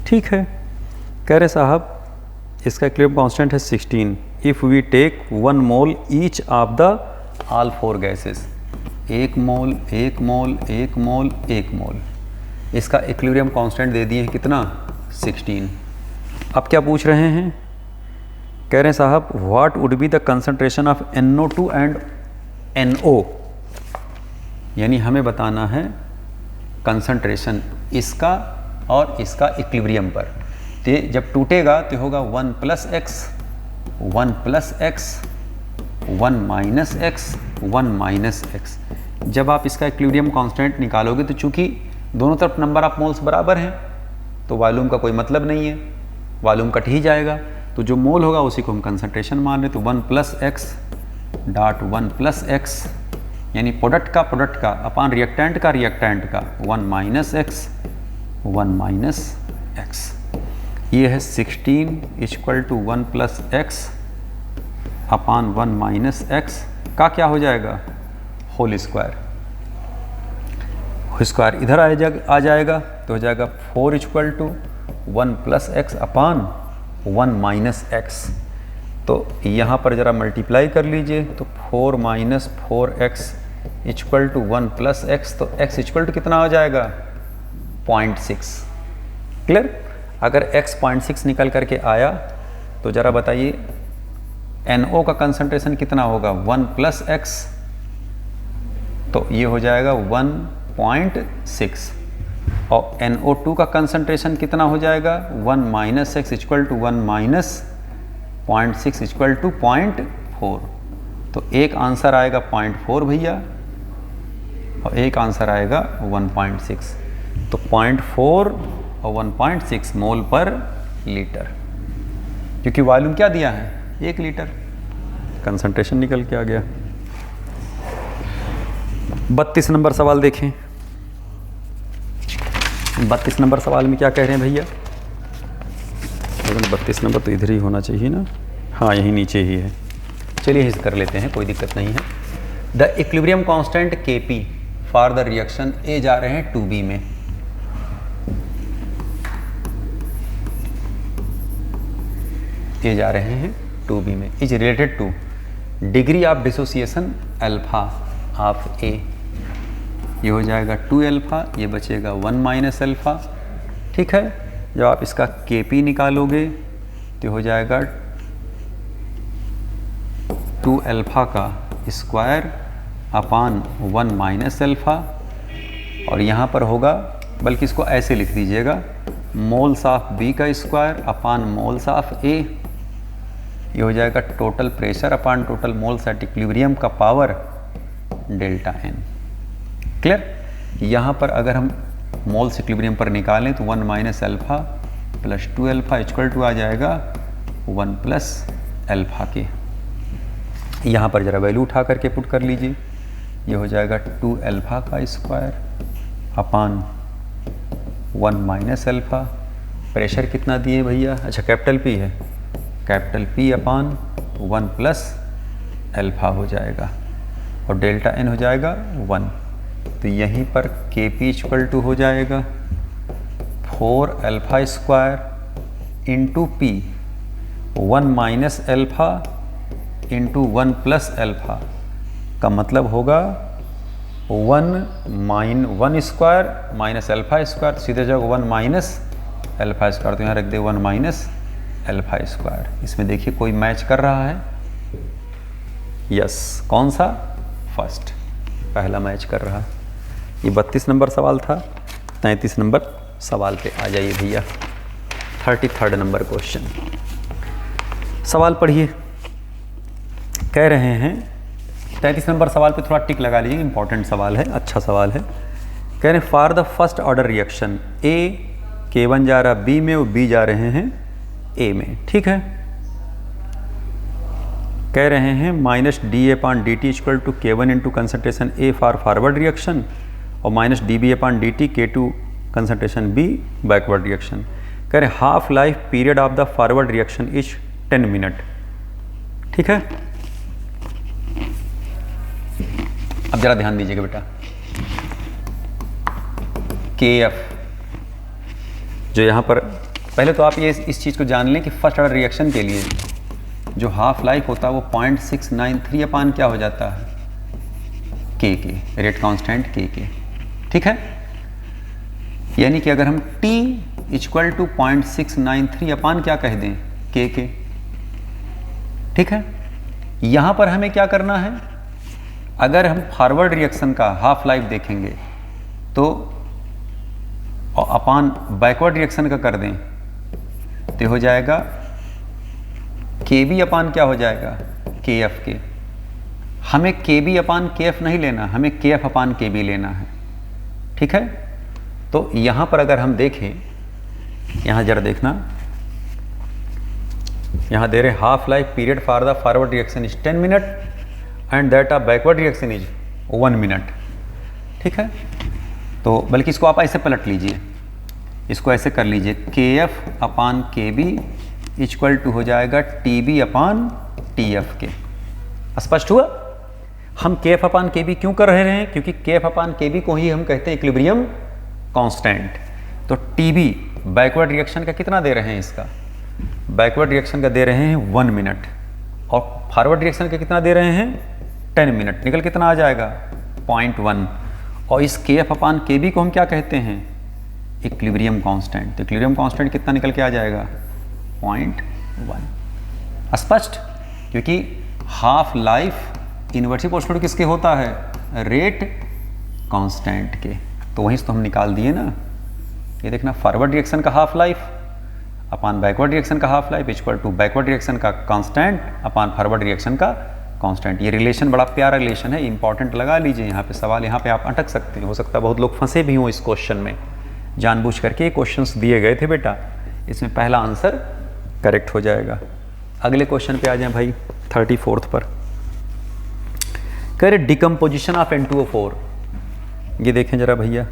ठीक है, कह रहे साहब इसका इक्विलिब्रियम कांस्टेंट है 16 if we take 1 mole each of the all 4 gases. 1 mole 1 mole 1 mole 1 mole, इसका इक्विलिब्रियम कांस्टेंट दे दिए हैं कितना? 16। अब क्या पूछ रहे हैं? कह रहे हैं साहब what would be the concentration of NO2 and NO, यानी हमें बताना है कंसंट्रेशन इसका और इसका इक्विलिब्रियम पर। तो जब टूटेगा तो होगा 1 + x 1 + x 1 - x 1 - x। जब आप इसका इक्विलिब्रियम कांस्टेंट निकालोगे तो चूंकि दोनों तरफ नंबर ऑफ मोल्स बराबर हैं तो वॉल्यूम का कोई मतलब नहीं है, वॉल्यूम कट ही जाएगा। तो जो मोल होगा उसी को हम कंसंट्रेशन मान रहे, तो 1 + x डॉट 1 + x, यानी प्रोडक्ट का अपॉन रिएक्टेंट का 1 - x 1 - x। ये है 16 = 1 + x अपॉन 1 - x का क्या हो जाएगा? होल स्क्वायर इधर आ जाएगा, तो हो जाएगा 4 = 1 + x अपॉन 1 - x। तो यहाँ पर ज़रा मल्टीप्लाई कर लीजिए, तो 4 - 4x = 1 + x, तो x = कितना हो जाएगा? 0.6। क्लियर? अगर x 0.6 निकल करके आया तो ज़रा बताइए NO का कंसंट्रेशन कितना होगा? 1 + x, तो ये हो जाएगा 1.6, और NO2 का कंसंट्रेशन कितना हो जाएगा? 1 - x = 1 - 0.6 = 0.4। तो एक आंसर आएगा 0.4 भैया, और एक आंसर आएगा 1.6। तो 0.4 और 1.6 मोल पर लीटर, क्योंकि वॉल्यूम क्या दिया है? 1 लीटर। कंसंट्रेशन निकल के आ गया। 32 नंबर सवाल देखें। 32 नंबर सवाल में क्या कह रहे हैं भैया? 32 नंबर तो इधर ही होना चाहिए ना, हाँ यही नीचे ही है। चलिए इसे कर लेते हैं, कोई दिक्कत नहीं है। The equilibrium constant Kp for the reaction A जा रहे हैं 2B में। ये जा रहे हैं 2B में, is related to degree of dissociation alpha of A, ये हो जाएगा 2 अल्फा, ये बचेगा 1 माइनस अल्फा। ठीक है, जब आप इसका Kp निकालोगे तो हो जाएगा 2 अल्फा का स्क्वायर अपान 1 माइनस अल्फा, और यहाँ पर होगा, बल्कि इसको ऐसे लिख दीजिएगा, मोल्स ऑफ बी का square upon moles of A, ये हो जाएगा total pressure upon total moles at equilibrium का पावर डेल्टा एन। क्लियर। यहाँ पर अगर हम मोल्स इक्विलिब्रियम पर निकालें तो 1 minus alpha plus 2 alpha equal to आ जाएगा 1 प्लस अल्फा के। यहाँ पर ज़रा वैल्यू उठा करके पुट कर लीजिए, ये हो जाएगा 2 अल्फा का square upon 1 minus alpha. Pressure कितना दिए भैया? अच्छा कैपिटल पी है, कैपिटल पी अपान 1 प्लस अल्फा हो जाएगा, और डेल्टा एन हो जाएगा 1। तो यहीं पर के पी इक्वल टू हो जाएगा 4 alpha square into P 1 minus alpha into 1 plus alpha, का मतलब होगा 1 स्क्वायर माइनस अल्फा स्क्वायर, सीधे जाओगे 1 माइनस अल्फा स्क्वायर, तो यहाँ रख दे 1 माइनस अल्फा स्क्वायर। इसमें देखिए कोई मैच कर रहा है? यस, कौन सा? फर्स्ट, पहला मैच कर रहा है। ये 32 नंबर सवाल था। 33 नंबर सवाल पे आ जाइए भैया, 33rd नंबर क्वेश्चन। सवाल पढ़िए, कह रहे हैं 33 नंबर सवाल पे थोड़ा टिक लगा लीजिए, इंपॉर्टेंट सवाल है, अच्छा सवाल है। कह रहे हैं for the first order reaction A K1 जा रहा बी में और बी जा रहे हैं ए में। ठीक है, कह रहे हैं minus D upon D T equal to K1 into concentration A for forward reaction और minus D B upon D T K2 concentration B backward reaction. कह रहे half life period of the forward reaction is 10 minute. ठीक है, अब जरा ध्यान दीजिएगा बेटा, KF जो यहाँ पर, पहले तो आप ये इस चीज़ को जान लें कि फर्स्ट ऑर्डर रिएक्शन के लिए जो हाफ लाइफ होता है वो 0.693 अपान क्या हो जाता है? के, रेट कांस्टेंट के। ठीक है, यानी कि अगर हम T इक्वल टू 0.693 अपान क्या कह दें? के। ठीक है, यहाँ पर हमें क्या करना है? अगर हम फॉरवर्ड रिएक्शन का हाफ लाइफ देखेंगे तो अपान बैकवर्ड रिएक्शन का कर दें तो हो जाएगा के बी अपान क्या हो जाएगा? के एफ के। हमें के बी अपान के एफ नहीं लेना, हमें के एफ अपान के बी लेना है। ठीक है, तो यहाँ पर अगर हम देखें, यहाँ जरा देखना, यहाँ दे रहे half life period for the forward reaction is 10 minute and that of backward reaction is 1 minute. ठीक है, तो बल्कि इसको आप ऐसे पलट लीजिए, इसको ऐसे कर लीजिए, के एफ अपान के बी इक्वल टू हो जाएगा टी बी अपान टी एफ के। स्पष्ट हुआ? हम के एफ अपान के बी क्यों कर रहे हैं? क्योंकि के एफ अपान के बी को ही हम कहते हैं इक्विलिब्रियम कांस्टेंट। तो टी बी बैकवर्ड रिएक्शन का कितना दे रहे हैं? इसका बैकवर्ड रिएक्शन का दे रहे हैं 1 मिनट, और फॉरवर्ड रिएक्शन का कितना दे रहे हैं? 10 मिनट। निकल कितना आ जाएगा? 0.1। और इस के एफ अपान के बी को हम क्या कहते हैं? Equilibrium constant. तो इक्विलिब्रियम कांस्टेंट कितना निकल के आ जाएगा? 0.1। स्पष्ट? क्योंकि हाफ लाइफ इन्वर्सली प्रोपोर्शनल किसके होता है? रेट कांस्टेंट के। तो वहीं से तो हम निकाल दिए ना, ये देखना, फॉरवर्ड रिएक्शन का half life upon backward reaction का half life equal to backward reaction का कांस्टेंट अपान फॉरवर्ड रिएक्शन का कांस्टेंट। ये रिलेशन बड़ा प्यारा रिलेशन है, इंपॉर्टेंट लगा लीजिए यहाँ पे सवाल, यहाँ पे आप अटक सकते हैं। हो सकता है बहुत लोग फंसे भी हों इस क्वेश्चन में, जानबूझ करके ये क्वेश्चंस दिए गए थे बेटा, इसमें पहला आंसर करेक्ट हो जाएगा। अगले क्वेश्चन पे आ जाए भाई, 34th पर। कह रहे डिकम्पोजिशन ऑफ N2O4। ये देखें जरा भैया,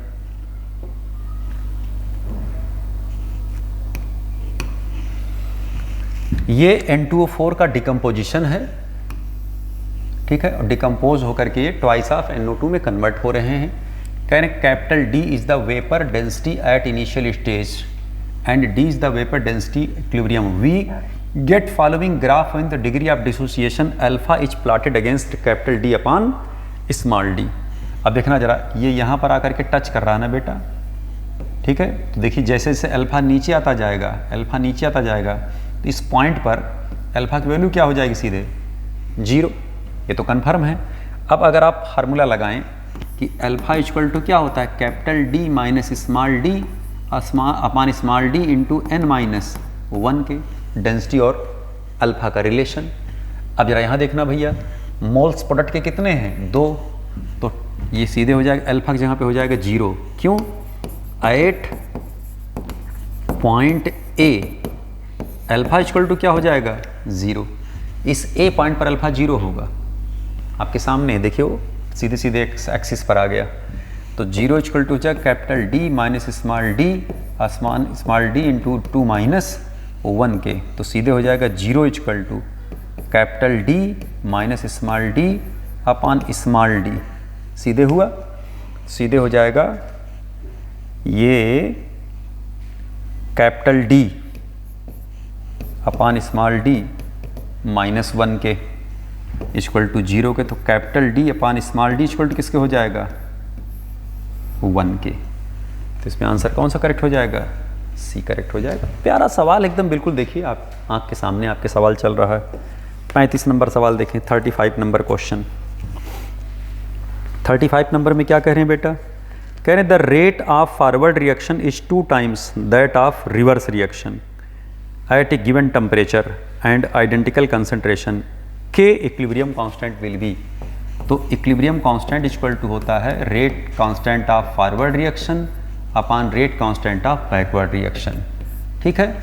ये N2O4 का डिकम्पोजिशन है। ठीक है, और डिकम्पोज होकर के ये ट्वाइस ऑफ NO2 में कन्वर्ट हो रहे हैं। कह रहे capital D is the vapour density at initial stage and D is the vapour density equilibrium. V get following graph in the degree of dissociation alpha is plotted against capital D upon small D. अब देखना जरा, ये यहाँ पर आकर के touch कर रहा है ना बेटा, ठीक है। तो देखिए जैसे जैसे अल्फा नीचे आता जाएगा, अल्फा नीचे आता जाएगा, तो इस पॉइंट पर अल्फा की वैल्यू क्या हो जाएगी, सीधे 0। ये तो कन्फर्म है। अब अगर आप फार्मूला लगाएं कि अल्फा इक्वल टू क्या होता है, capital D minus small D upon small D into n minus 1 के डेंसिटी और अल्फा का रिलेशन। अब जरा यहाँ देखना भैया, मोल्स प्रोडक्ट के कितने हैं, 2, तो ये सीधे हो जाएगा, अल्फा की जगह पे हो जाएगा 0। क्यों, at point A alpha equal to क्या हो जाएगा, 0। इस ए पॉइंट पर अल्फा 0 होगा, आपके सामने देखिए वो सीधे सीधे एक्सिस पर आ गया। तो 0 इक्वल टू जाएगा capital D minus small D into 2 minus 1 के, तो सीधे हो जाएगा 0 equal to capital D minus small D upon small D. सीधे हुआ, सीधे हो जाएगा ये capital D upon small D minus 1 के इक्वल टू 0 के, तो capital D upon small D equal to किसके हो जाएगा, 1 के। तो इसमें आंसर कौन सा करेक्ट हो जाएगा, सी करेक्ट हो जाएगा। प्यारा सवाल एकदम, बिल्कुल देखिए आप आँख के सामने आपके सवाल चल रहा है। 35 नंबर सवाल देखें, 35 नंबर क्वेश्चन। 35 नंबर में क्या कह रहे हैं बेटा, कह रहे हैं the rate of forward reaction is 2 times that of reverse reaction at A given temperature and identical concentration के इक्विलिब्रियम कांस्टेंट विल बी। तो इक्विलिब्रियम कांस्टेंट इक्वल टू होता है rate constant of forward reaction upon rate constant of backward reaction, ठीक है।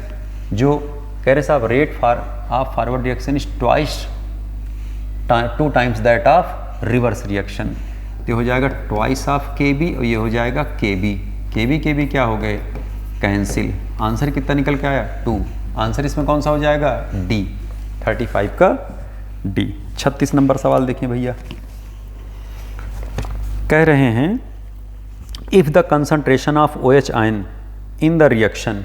जो कह रहे साहब rate of forward reaction is 2 times that of reverse reaction, तो हो जाएगा ट्वाइस ऑफ के बी और ये हो जाएगा के बी क्या हो गए, कैंसिल। आंसर कितना निकल के आया, 2। आंसर इसमें कौन सा हो जाएगा, डी, 35 का डी। 36 नंबर सवाल देखिए भैया, कह रहे हैं if the concentration of OH ion in the reaction,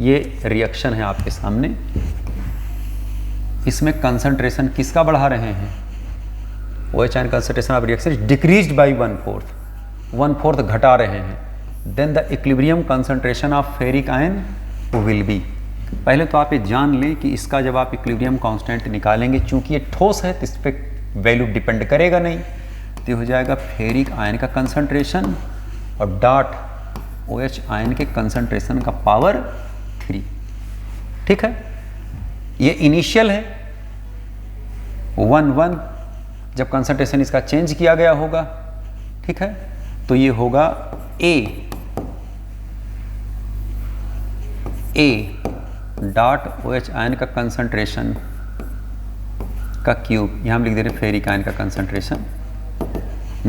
ये रिएक्शन है आपके सामने, इसमें कंसंट्रेशन किसका बढ़ा रहे हैं, OH ion concentration of reaction is decreased by 1/4 घटा रहे हैं, then the equilibrium concentration of ferric ion will be. पहले तो आप ये जान लें कि इसका जब आप इक्विलिब्रियम कांस्टेंट निकालेंगे, चूंकि ये ठोस है तो इस पर वैल्यू डिपेंड करेगा नहीं, तो हो जाएगा फेरिक आयन का कंसंट्रेशन और डॉट OH आयन के कंसंट्रेशन का पावर 3, ठीक है। ये इनिशियल है 1 जब कंसंट्रेशन इसका चेंज किया गया होगा, ठीक है, तो ये होगा ए डॉट OH आयन का कंसंट्रेशन का क्यूब, यहां हम लिख दे रहे फेरिक आयन का कंसंट्रेशन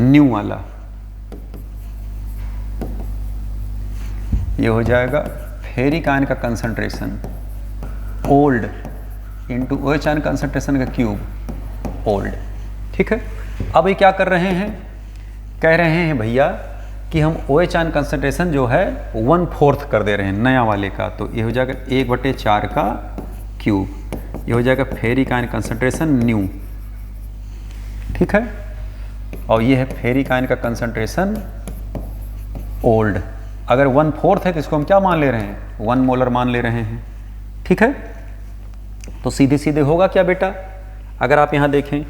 न्यू वाला, ये हो जाएगा फेरिक आयन का concentration old into OH ion concentration का क्यूब ओल्ड, ठीक है। अब ये क्या कर रहे हैं, कह रहे हैं भैया कि हम OH आयन कंसंट्रेशन जो है 1/4 कर दे रहे हैं नया वाले का, तो ये हो जाएगा 1/4 का क्यूब, ये हो जाएगा फेरिक आयन कंसंट्रेशन न्यू, ठीक है। और ये है फेरिक आयन का कंसंट्रेशन ओल्ड। अगर 1/4 है तो इसको हम क्या मान ले रहे हैं, 1 मोलर मान ले रहे हैं, ठीक है। तो सीधे सीधे होगा क्या बेटा, अगर आप यहाँ देखें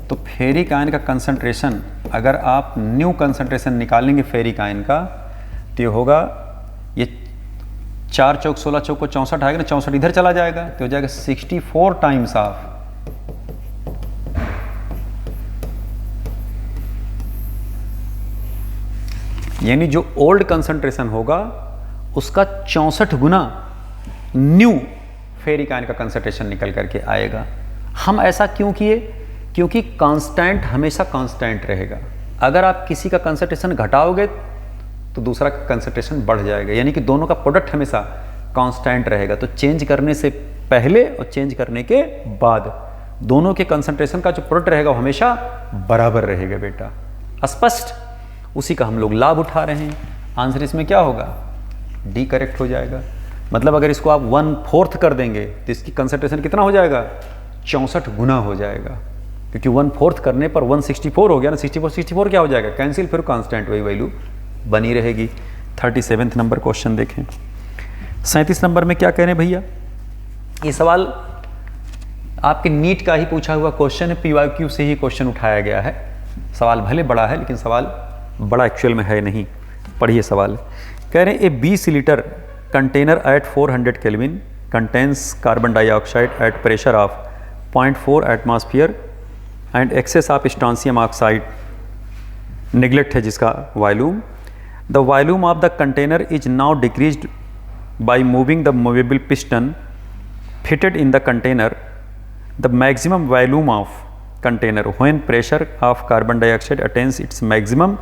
तो फेरिक आयन का कंसंट्रेशन, अगर आप न्यू कंसंट्रेशन निकालेंगे फेरिक आयन का, तो ये होगा, ये 4 चौक 16 चौक को 64 आएगा ना, 64 इधर चला जाएगा, तो हो जाएगा 64 टाइम्स ऑफ यानी जो ओल्ड कंसंट्रेशन होगा उसका 64 गुना न्यू फेरिक आयन का कंसंट्रेशन निकल करके आएगा। हम ऐसा क्यों किए, क्योंकि कांस्टेंट हमेशा कांस्टेंट रहेगा। अगर आप किसी का कंसंट्रेशन घटाओगे तो दूसरा का कंसंट्रेशन बढ़ जाएगा, यानी कि दोनों का प्रोडक्ट हमेशा कांस्टेंट रहेगा। तो चेंज करने से पहले और चेंज करने के बाद दोनों के कंसंट्रेशन का जो प्रोडक्ट रहेगा वो हमेशा बराबर रहेगा बेटा, स्पष्ट। उसी का हम लोग लाभ उठा रहे हैं। आंसर इसमें क्या होगा, डी करेक्ट हो जाएगा। मतलब अगर इसको आप 1/4 कर देंगे तो इसकी कंसंट्रेशन कितना हो जाएगा, 64 गुना हो जाएगा, क्योंकि 1/4 करने पर 164 हो गया ना, 64 क्या हो जाएगा, कैंसिल, फिर कांस्टेंट वही वैल्यू बनी रहेगी। 37 नंबर क्वेश्चन देखें। 37 नंबर में क्या कह रहे हैं भैया, ये सवाल आपके नीट का ही पूछा हुआ क्वेश्चन है, PYQ से ही क्वेश्चन उठाया गया है। सवाल भले बड़ा है लेकिन सवाल बड़ा एक्चुअल में है नहीं। पढ़िए सवाल, कह रहे हैं a 20 litre container at 400 kelvin contains carbon dioxide at pressure of 0.4 atmosphere and excess of strontium oxide neglect है जिसका volume. The volume of the container is now decreased by moving the movable piston fitted in the container. The maximum volume of container when pressure of carbon dioxide attains its maximum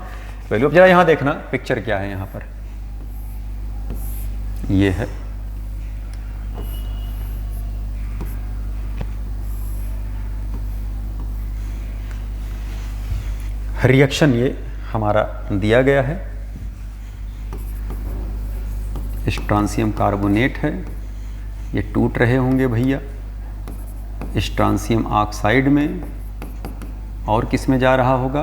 value। अब जरा यहाँ देखना picture क्या है, यहाँ पर ये है रिएक्शन, ये हमारा दिया गया है, स्ट्रॉन्सियम कार्बोनेट है, ये टूट रहे होंगे भैया स्ट्रॉन्सियम ऑक्साइड में, और किस में जा रहा होगा,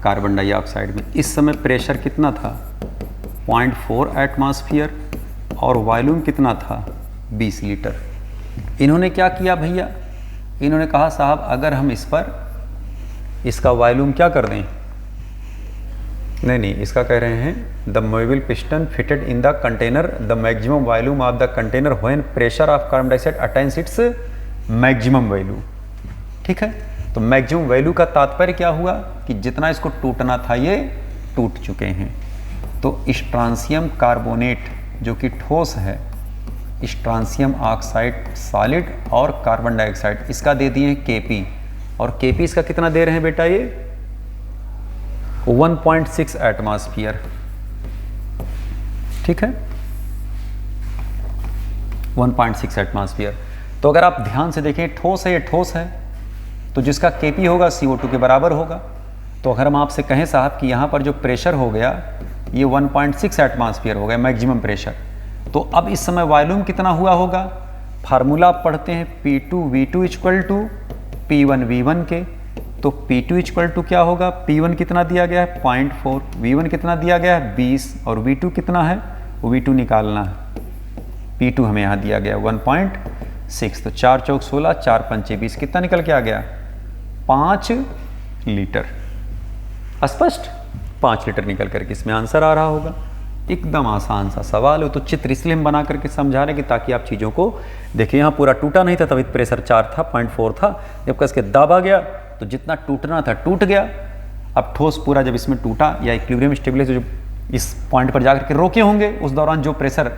कार्बन डाइऑक्साइड में। इस समय प्रेशर कितना था, 0.4 एटमॉस्फेयर, और वॉल्यूम कितना था, 20 लीटर। इन्होंने क्या किया भैया, इन्होंने कहा साहब अगर हम इस पर इसका वॉल्यूम क्या कर दें, नहीं इसका कह रहे हैं the movable piston fitted in the container the maximum volume of the container when pressure of carbon dioxide attains its maximum value. ठीक है, तो मैक्सिमम वैल्यू का तात्पर्य क्या हुआ कि जितना इसको टूटना था ये टूट चुके हैं। तो स्ट्रॉन्सियम कार्बोनेट जो कि ठोस है, स्ट्रॉन्सियम ऑक्साइड सॉलिड, और कार्बन डाइऑक्साइड इसका दे दिए Kp, और Kp इसका कितना दे रहे हैं बेटा, ये 1.6 एटमॉस्फेयर। ठीक है, 1.6 एटमॉस्फेयर। तो अगर आप ध्यान से देखें ठोस है, ये ठोस है, तो जिसका Kp होगा CO2 के बराबर होगा। तो अगर हम आपसे कहें साहब कि यहाँ पर जो प्रेशर हो गया ये 1.6 एटमॉस्फेयर हो गया मैक्सिमम प्रेशर, तो अब इस समय वॉल्यूम कितना हुआ होगा, फार्मूला आप पढ़ते हैं P2V2 इक्वल टू P1V1 के, तो P2 इक्वल टू क्या होगा, P1 कितना दिया गया है 0.4, V1 कितना दिया गया है 20, और V2 कितना है, V2 निकालना है, P2 हमें यहाँ दिया गया 1.6, तो 4 चौक 16, 4 पंचे 20, कितना निकल के आ गया 5 लीटर। स्पष्ट, 5 लीटर निकल करके इसमें आंसर आ रहा होगा। एकदम आसान सा सवाल है, तो चित्र इसलिए हम बना करके समझा रहे हैं कि ताकि आप चीज़ों को देखिए। यहाँ पूरा टूटा नहीं था, तभी प्रेशर 4 था, 0.4 था, जब कसके दाबा गया तो जितना टूटना था टूट गया। अब ठोस पूरा जब इसमें टूटा या इक्विलिब्रियम स्टेबिलिटी जो इस पॉइंट पर जाकर के रोके होंगे, उस दौरान जो प्रेशर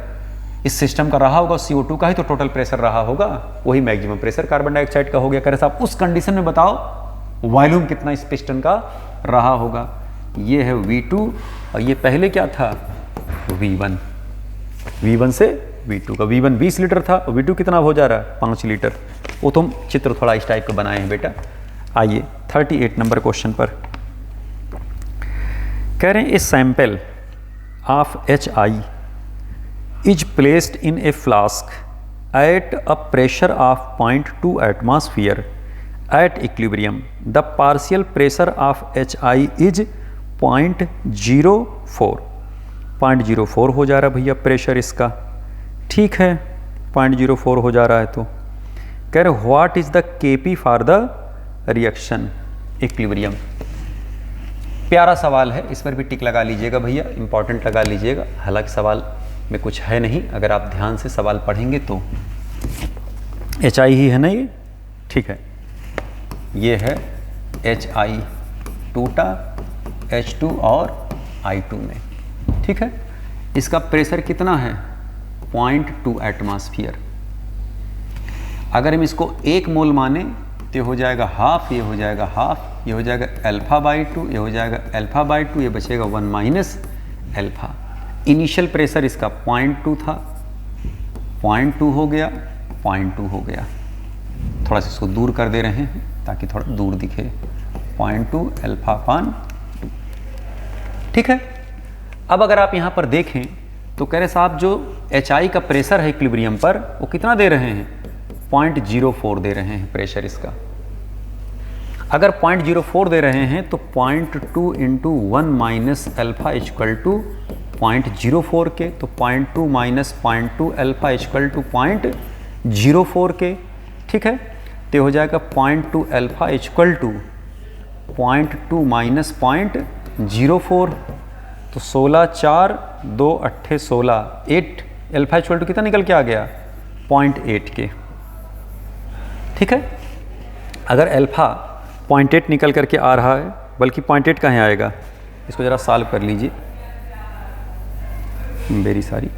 इस सिस्टम का रहा होगा CO2 का ही तो टोटल प्रेशर रहा होगा, वही मैक्सिमम प्रेशर कार्बन डाइऑक्साइड का हो गया। कह रहे साहब उस कंडीशन में बताओ वॉल्यूम कितना इस पिस्टन का रहा होगा। ये है V2 और ये पहले क्या था V1, V1 से V2 का, V1 20 लीटर था और V2 कितना हो जा रहा है 5 लीटर। वो तुम चित्र थोड़ा इस टाइप का बनाए हैं बेटा। आइए 38 नंबर क्वेश्चन पर कह रहे हैं a sample of HI is placed in A flask at a pressure of 0.2 atmosphere at equilibrium. The partial pressure of HI is 0.04, 0.04 हो जा रहा है भैया प्रेशर इसका। ठीक है, 0.04 हो जा रहा है। तो कह रहे what is the Kp for the reaction equilibrium. प्यारा सवाल है, इस पर भी टिक लगा लीजिएगा भैया, इंपॉर्टेंट लगा लीजिएगा। हालांकि सवाल में कुछ है नहीं, अगर आप ध्यान से सवाल पढ़ेंगे तो HI ही है ना ये। ठीक है, ये है HI टूटा H2 और I2 में। ठीक है, इसका प्रेशर कितना है 0.2 एटमॉस्फेयर। अगर हम इसको 1 मोल माने तो ये हो जाएगा हाफ, ये हो जाएगा हाफ, ये हो जाएगा α/2, ये हो जाएगा α/2, ये बचेगा 1 माइनस अल्फा। इनिशियल प्रेशर इसका 0.2 था, 0.2 हो गया, 0.2 हो गया। थोड़ा सा इसको दूर कर दे रहे हैं ताकि थोड़ा दूर दिखे, 0.2 α/2। ठीक है, अब अगर आप यहाँ पर देखें तो कह रहे साहब जो HI का प्रेशर है इक्विलिब्रियम पर, वो कितना दे रहे हैं? 0.04 दे रहे हैं प्रेशर इसका। अगर 0.04 दे रहे हैं तो 0.2 into 1 minus alpha equal to 0.04 के, तो 0.2 माइनस 0.2 अल्फा इक्वल टू 0.04 के, ठीक है। तो हो जाएगा 0.2 अल्फा इक्वल टू 0.2 माइनस 0.04, तो 16 4 2 8 16, 8 अल्फा इक्वल टू कितना निकल के आ गया? 0.8 के, ठीक है। अगर अल्फा 0.8 निकल करके आ रहा है, बल्कि 0.8 कहाँ आएगा, इसको ज़रा सॉल्व कर लीजिए, वेरी सॉरी,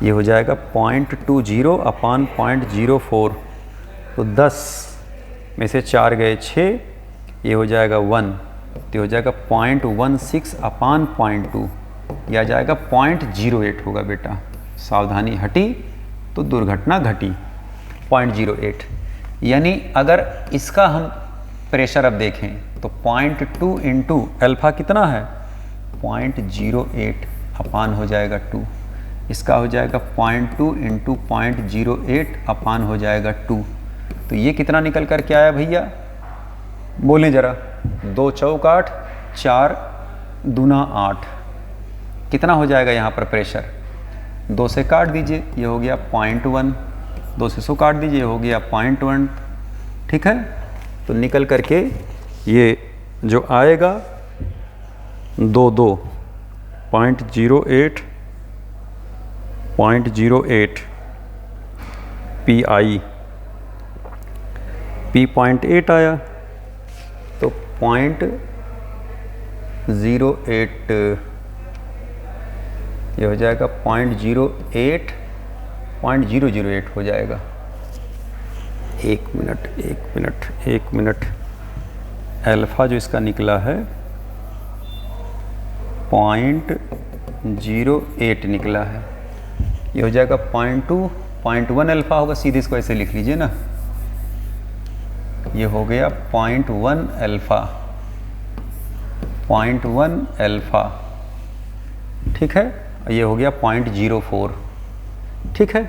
ये हो जाएगा 0.20 अपान 0.04, तो 10 में से 4 गए 6, ये हो जाएगा 1, तो हो जाएगा 0.16 अपान 0.2, यह आ जाएगा 0.08 होगा बेटा। सावधानी हटी तो दुर्घटना घटी। 0.08 यानी अगर इसका हम प्रेशर अब देखें तो 0.2 इंटू अल्फा कितना है? 0.08 अपान हो जाएगा 2, इसका हो जाएगा 0.2 इंटू 0.08 अपान हो जाएगा 2, तो ये कितना निकल कर के आया भैया? बोलें ज़रा। 2 चौक 8, 4 दूना 8, कितना हो जाएगा यहाँ पर प्रेशर? 2 से काट दीजिए, ये हो गया 0.1, 2 से 100 काट दीजिए, हो गया 0.1, ठीक है। तो निकल करके ये जो आएगा 0.08 PI, P 0.8 आया, तो 0.08 ये हो जाएगा 0.08 हो जाएगा। एक मिनट, अल्फा जो इसका निकला है 0.08 निकला है, ये हो जाएगा 0.1 अल्फा होगा, सीधे इसको ऐसे लिख लीजिए ना, ये हो गया 0.1 अल्फा, ठीक है। ये हो गया 0.04, ठीक है।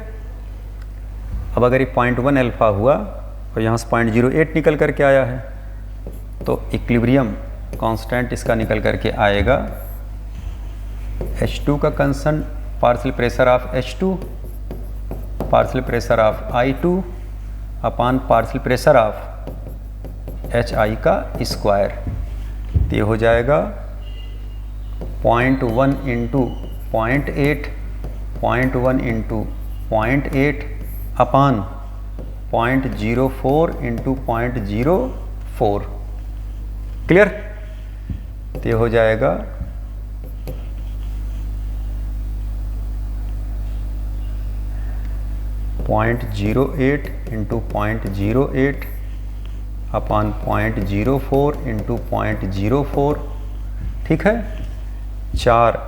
अब अगर ये 0.1 अल्फा हुआ और यहाँ से 0.08 निकल करके आया है, तो इक्विलिब्रियम कांस्टेंट इसका निकल करके आएगा H2 का concern partial pressure of H2 partial pressure of I2 upon partial pressure of HI का स्क्वायर, तो ये हो जाएगा 0.1 इंटू 0.8, 0.1 इंटू 0.8 अपान 0.04 इंटू 0.04, क्लियर। तो ये हो जाएगा 0.08 इंटू 0.08 अपान 0.04 इंटू 0.04, ठीक है। 4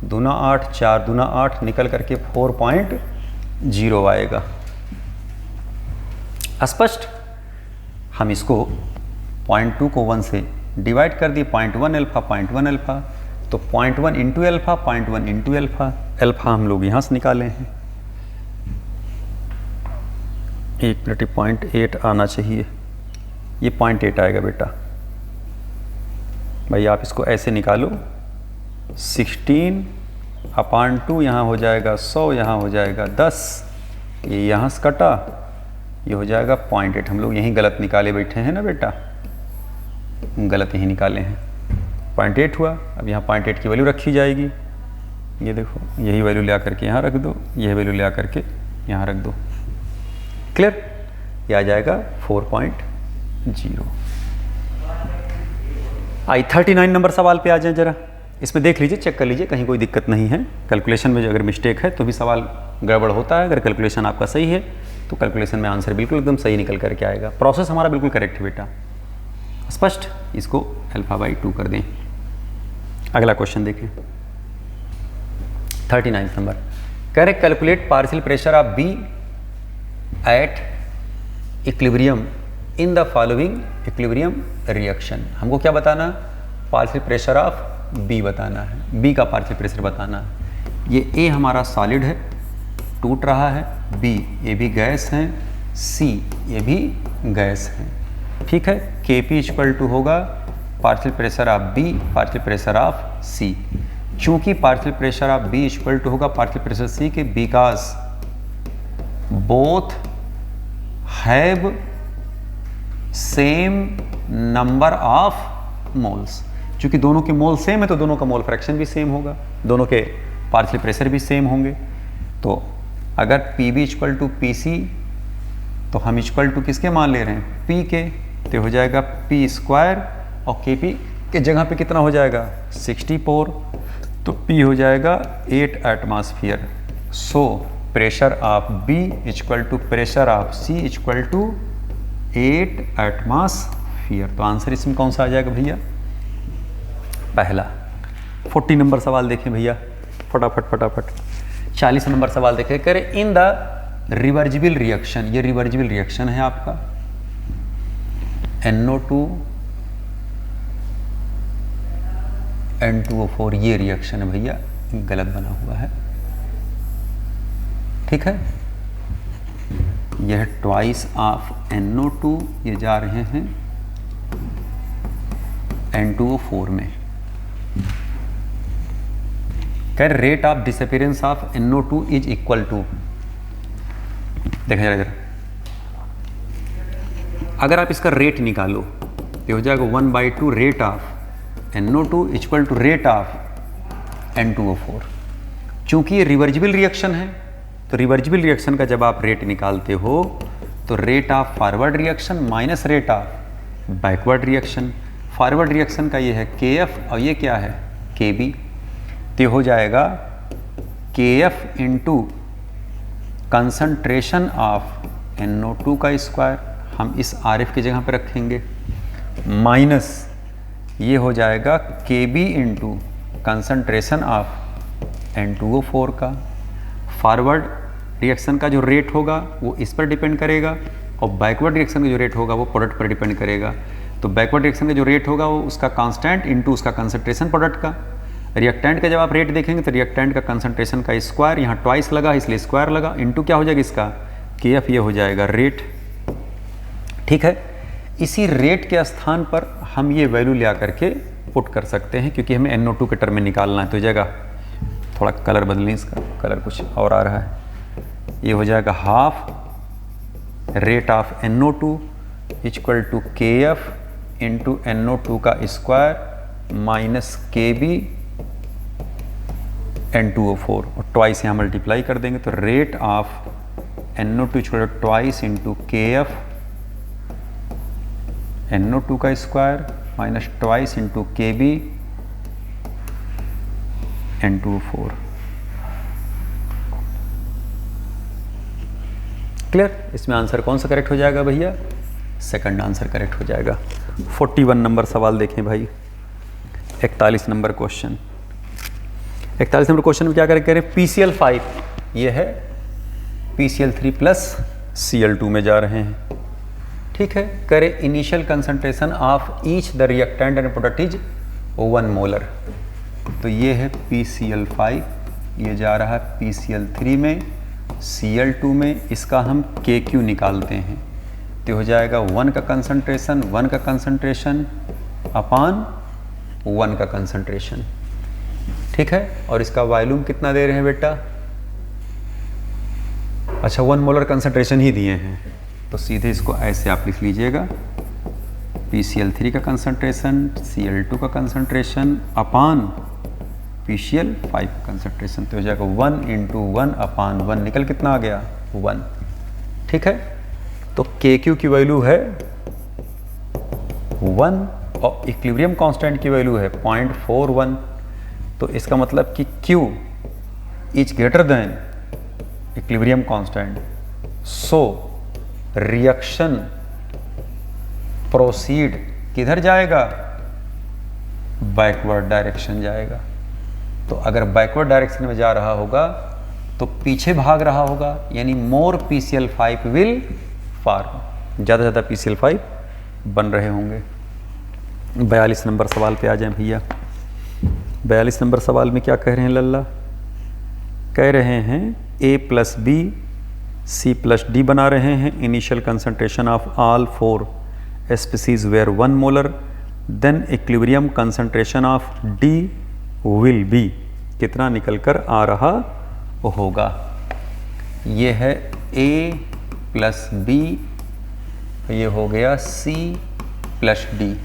दूना 8, 4 दूना 8 निकल करके 4.0 आएगा। स्पष्ट। हम इसको 0.2 को 1 से डिवाइड कर दिए, 0.1 अल्फा 0.1 अल्फा, तो 0.1 into alpha 0.1 into alpha, alpha हम लोग यहाँ से निकाले हैं। 1 मिनट, 0.8 आना चाहिए, ये 0.8 आएगा बेटा। भाई आप इसको ऐसे निकालो, 16 अपान 2 यहाँ हो जाएगा 100, यहाँ हो जाएगा 10, ये यहाँ से कटा, ये हो जाएगा 0.8। हम लोग यहीं गलत निकाले बैठे हैं ना बेटा, गलत यहीं निकाले हैं। 0.8 हुआ, अब यहाँ 0.8 की वैल्यू रखी जाएगी, ये देखो यही वैल्यू ले आकर के यहाँ रख दो, यही वैल्यू ले आकर के यहाँ रख दो, क्लियर। ये आ जाएगा 4.0। आई 39 नंबर सवाल पे आ जाए जरा, इसमें देख लीजिए, चेक कर लीजिए कहीं कोई दिक्कत नहीं है। कैलकुलेशन में अगर मिस्टेक है तो भी सवाल गड़बड़ होता है, अगर कैलकुलेशन आपका सही है तो कैलकुलेशन में आंसर बिल्कुल एकदम सही निकल करके आएगा। प्रोसेस हमारा बिल्कुल करेक्ट है बेटा, स्पष्ट। इसको α/2 कर दें। अगला क्वेश्चन देखें, 39 नंबर। कह रहे calculate partial pressure of B at equilibrium in the following equilibrium reaction. हमको क्या बताना? पार्शियल प्रेशर ऑफ बी बताना है, बी का पार्शियल प्रेशर बताना है। ये ए हमारा सॉलिड है, टूट रहा है, बी ये भी गैस है, सी ये भी गैस है। ठीक है, के पी इक्वल टू होगा partial pressure of B partial pressure of C. चूंकि partial pressure of B equal to होगा पार्शियल प्रेशर सी के, because both have same number of moles. चूंकि दोनों के मोल सेम है तो दोनों का मोल फ्रैक्शन भी सेम होगा, दोनों के पार्शियल प्रेशर भी सेम होंगे। तो अगर P B equal to P C तो हम इक्वल टू किसके मान ले रहे हैं, पी के, तो हो जाएगा पी स्क्वायर और के पी के जगह पे कितना हो जाएगा 64, तो पी हो जाएगा 8 atmosphere. So pressure of B equal to pressure of C equal to 8 atmosphere. तो आंसर इसमें कौन सा आ जाएगा भैया, पहला। 40 नंबर सवाल देखें भैया, फटाफट फटाफट। 40 नंबर सवाल देखें, कह रहे इन द रिवर्जिबल रिएक्शन, ये रिवर्जिबल रिएक्शन है आपका, NO2 N2O4 ये रिएक्शन है भैया, गलत बना हुआ है। ठीक है, यह ट्वाइस ऑफ NO2 ये जा रहे हैं N2O4 में। कह rate of disappearance of NO2 is equal to, देखा जाए इधर, अगर आप इसका रेट निकालो तो हो जाएगा 1/2 rate of NO2 equal to rate of N2O4। चूंकि ये रिवर्जिबल रिएक्शन है तो रिवर्जिबल रिएक्शन का जब आप रेट निकालते हो तो rate of forward reaction minus rate of backward reaction. Forward reaction का ये है KF और ये क्या है KB, तो हो जाएगा KF into concentration of NO2 का स्क्वायर, हम इस RF की जगह पर रखेंगे, माइनस ये हो जाएगा KB into concentration of N2O4 का। फॉरवर्ड रिएक्शन का जो रेट होगा वो इस पर डिपेंड करेगा और बैकवर्ड रिएक्शन का जो रेट होगा वो प्रोडक्ट पर डिपेंड करेगा। तो बैकवर्ड रिएक्शन का जो रेट होगा वो उसका कांस्टेंट इंटू उसका कंसंट्रेशन प्रोडक्ट का। रिएक्टेंट का जब आप रेट देखेंगे तो रिएक्टेंट का कंसंट्रेशन का स्क्वायर, यहाँ ट्वाइस लगा इसलिए स्क्वायर लगा, इंटू क्या हो जाएगा इसका KF, ये हो जाएगा रेट। ठीक है, इसी रेट के स्थान पर हम ये वैल्यू ले करके पुट कर सकते हैं, क्योंकि हमें NO2 के टर्म में निकालना है। तो जगह थोड़ा कलर बदलें, इसका कलर कुछ और आ रहा है, ये हो जाएगा half rate of NO2 equal to KF into NO2 का स्क्वायर माइनस KB N2O4 और ट्वाइस यहाँ मल्टीप्लाई कर देंगे तो rate of NO2 equal to twice into KF NO2 का square minus twice into KB N2O4। Clear, इसमें answer कौन सा करेक्ट हो जाएगा भैया, सेकंड आंसर करेक्ट हो जाएगा। 41 नंबर सवाल देखें भाई, 41 नंबर क्वेश्चन। 41 नंबर क्वेश्चन में क्या करें, PCl5 ये है PCl3 प्लस Cl2 में जा रहे हैं। ठीक है, करें initial concentration of each the reactant and product is 1 molar. तो ये है PCl5, ये जा रहा है PCl3 में, Cl2 में, इसका हम KQ निकालते हैं तो हो जाएगा 1 का कंसंट्रेशन अपान 1 का कंसंट्रेशन। ठीक है, और इसका वॉल्यूम कितना दे रहे हैं बेटा, अच्छा 1 मोलर कंसंट्रेशन ही दिए हैं, तो सीधे इसको ऐसे आप लिख लीजिएगा, PCl3 का कंसंट्रेशन, Cl2 का कंसंट्रेशन अपान PCl5 का कंसंट्रेशन, तो हो जाएगा 1 इंटू 1 अपान 1, निकल कितना आ गया 1। ठीक है, तो KQ की वैल्यू है 1 और इक्विलिब्रियम कांस्टेंट की वैल्यू है 0.41। तो इसका मतलब कि Q is greater than equilibrium constant, so reaction proceed किधर जाएगा, बैकवर्ड डायरेक्शन जाएगा। तो अगर बैकवर्ड डायरेक्शन में जा रहा होगा तो पीछे भाग रहा होगा, यानी मोर PCl5 विल फॉर्म, ज़्यादा से ज़्यादा PCl5 बन रहे होंगे। 42 नंबर सवाल पे आ जाएं भैया। 42 नंबर सवाल में क्या कह रहे हैं लल्ला, कह रहे हैं A plus B C plus D बना रहे हैं। Initial concentration of all 4 species were 1 molar, then equilibrium concentration of D will be, कितना निकल कर आ रहा होगा। ये है A प्लस बी, ये हो गया C प्लस डी।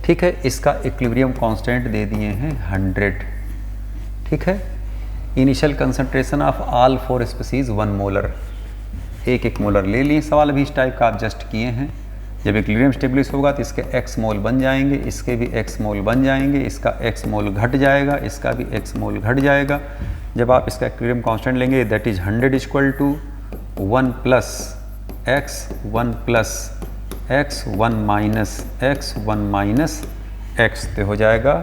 ठीक है, इसका इक्विलिब्रियम कांस्टेंट दे दिए हैं 100। ठीक है, initial concentration of all 4 species 1 molar, एक मोलर ले लिए। सवाल भी इस टाइप का आप जस्ट किए हैं। जब इक्विलिब्रियम स्टेबलिश होगा तो इसके x मोल बन जाएंगे, इसके भी x मोल बन जाएंगे, इसका x मोल घट जाएगा, इसका भी x मोल घट जाएगा। जब आप इसका इक्विलिब्रियम कांस्टेंट लेंगे that is 100 equal to 1 plus x 1 plus x 1 minus x 1 minus x, तो हो जाएगा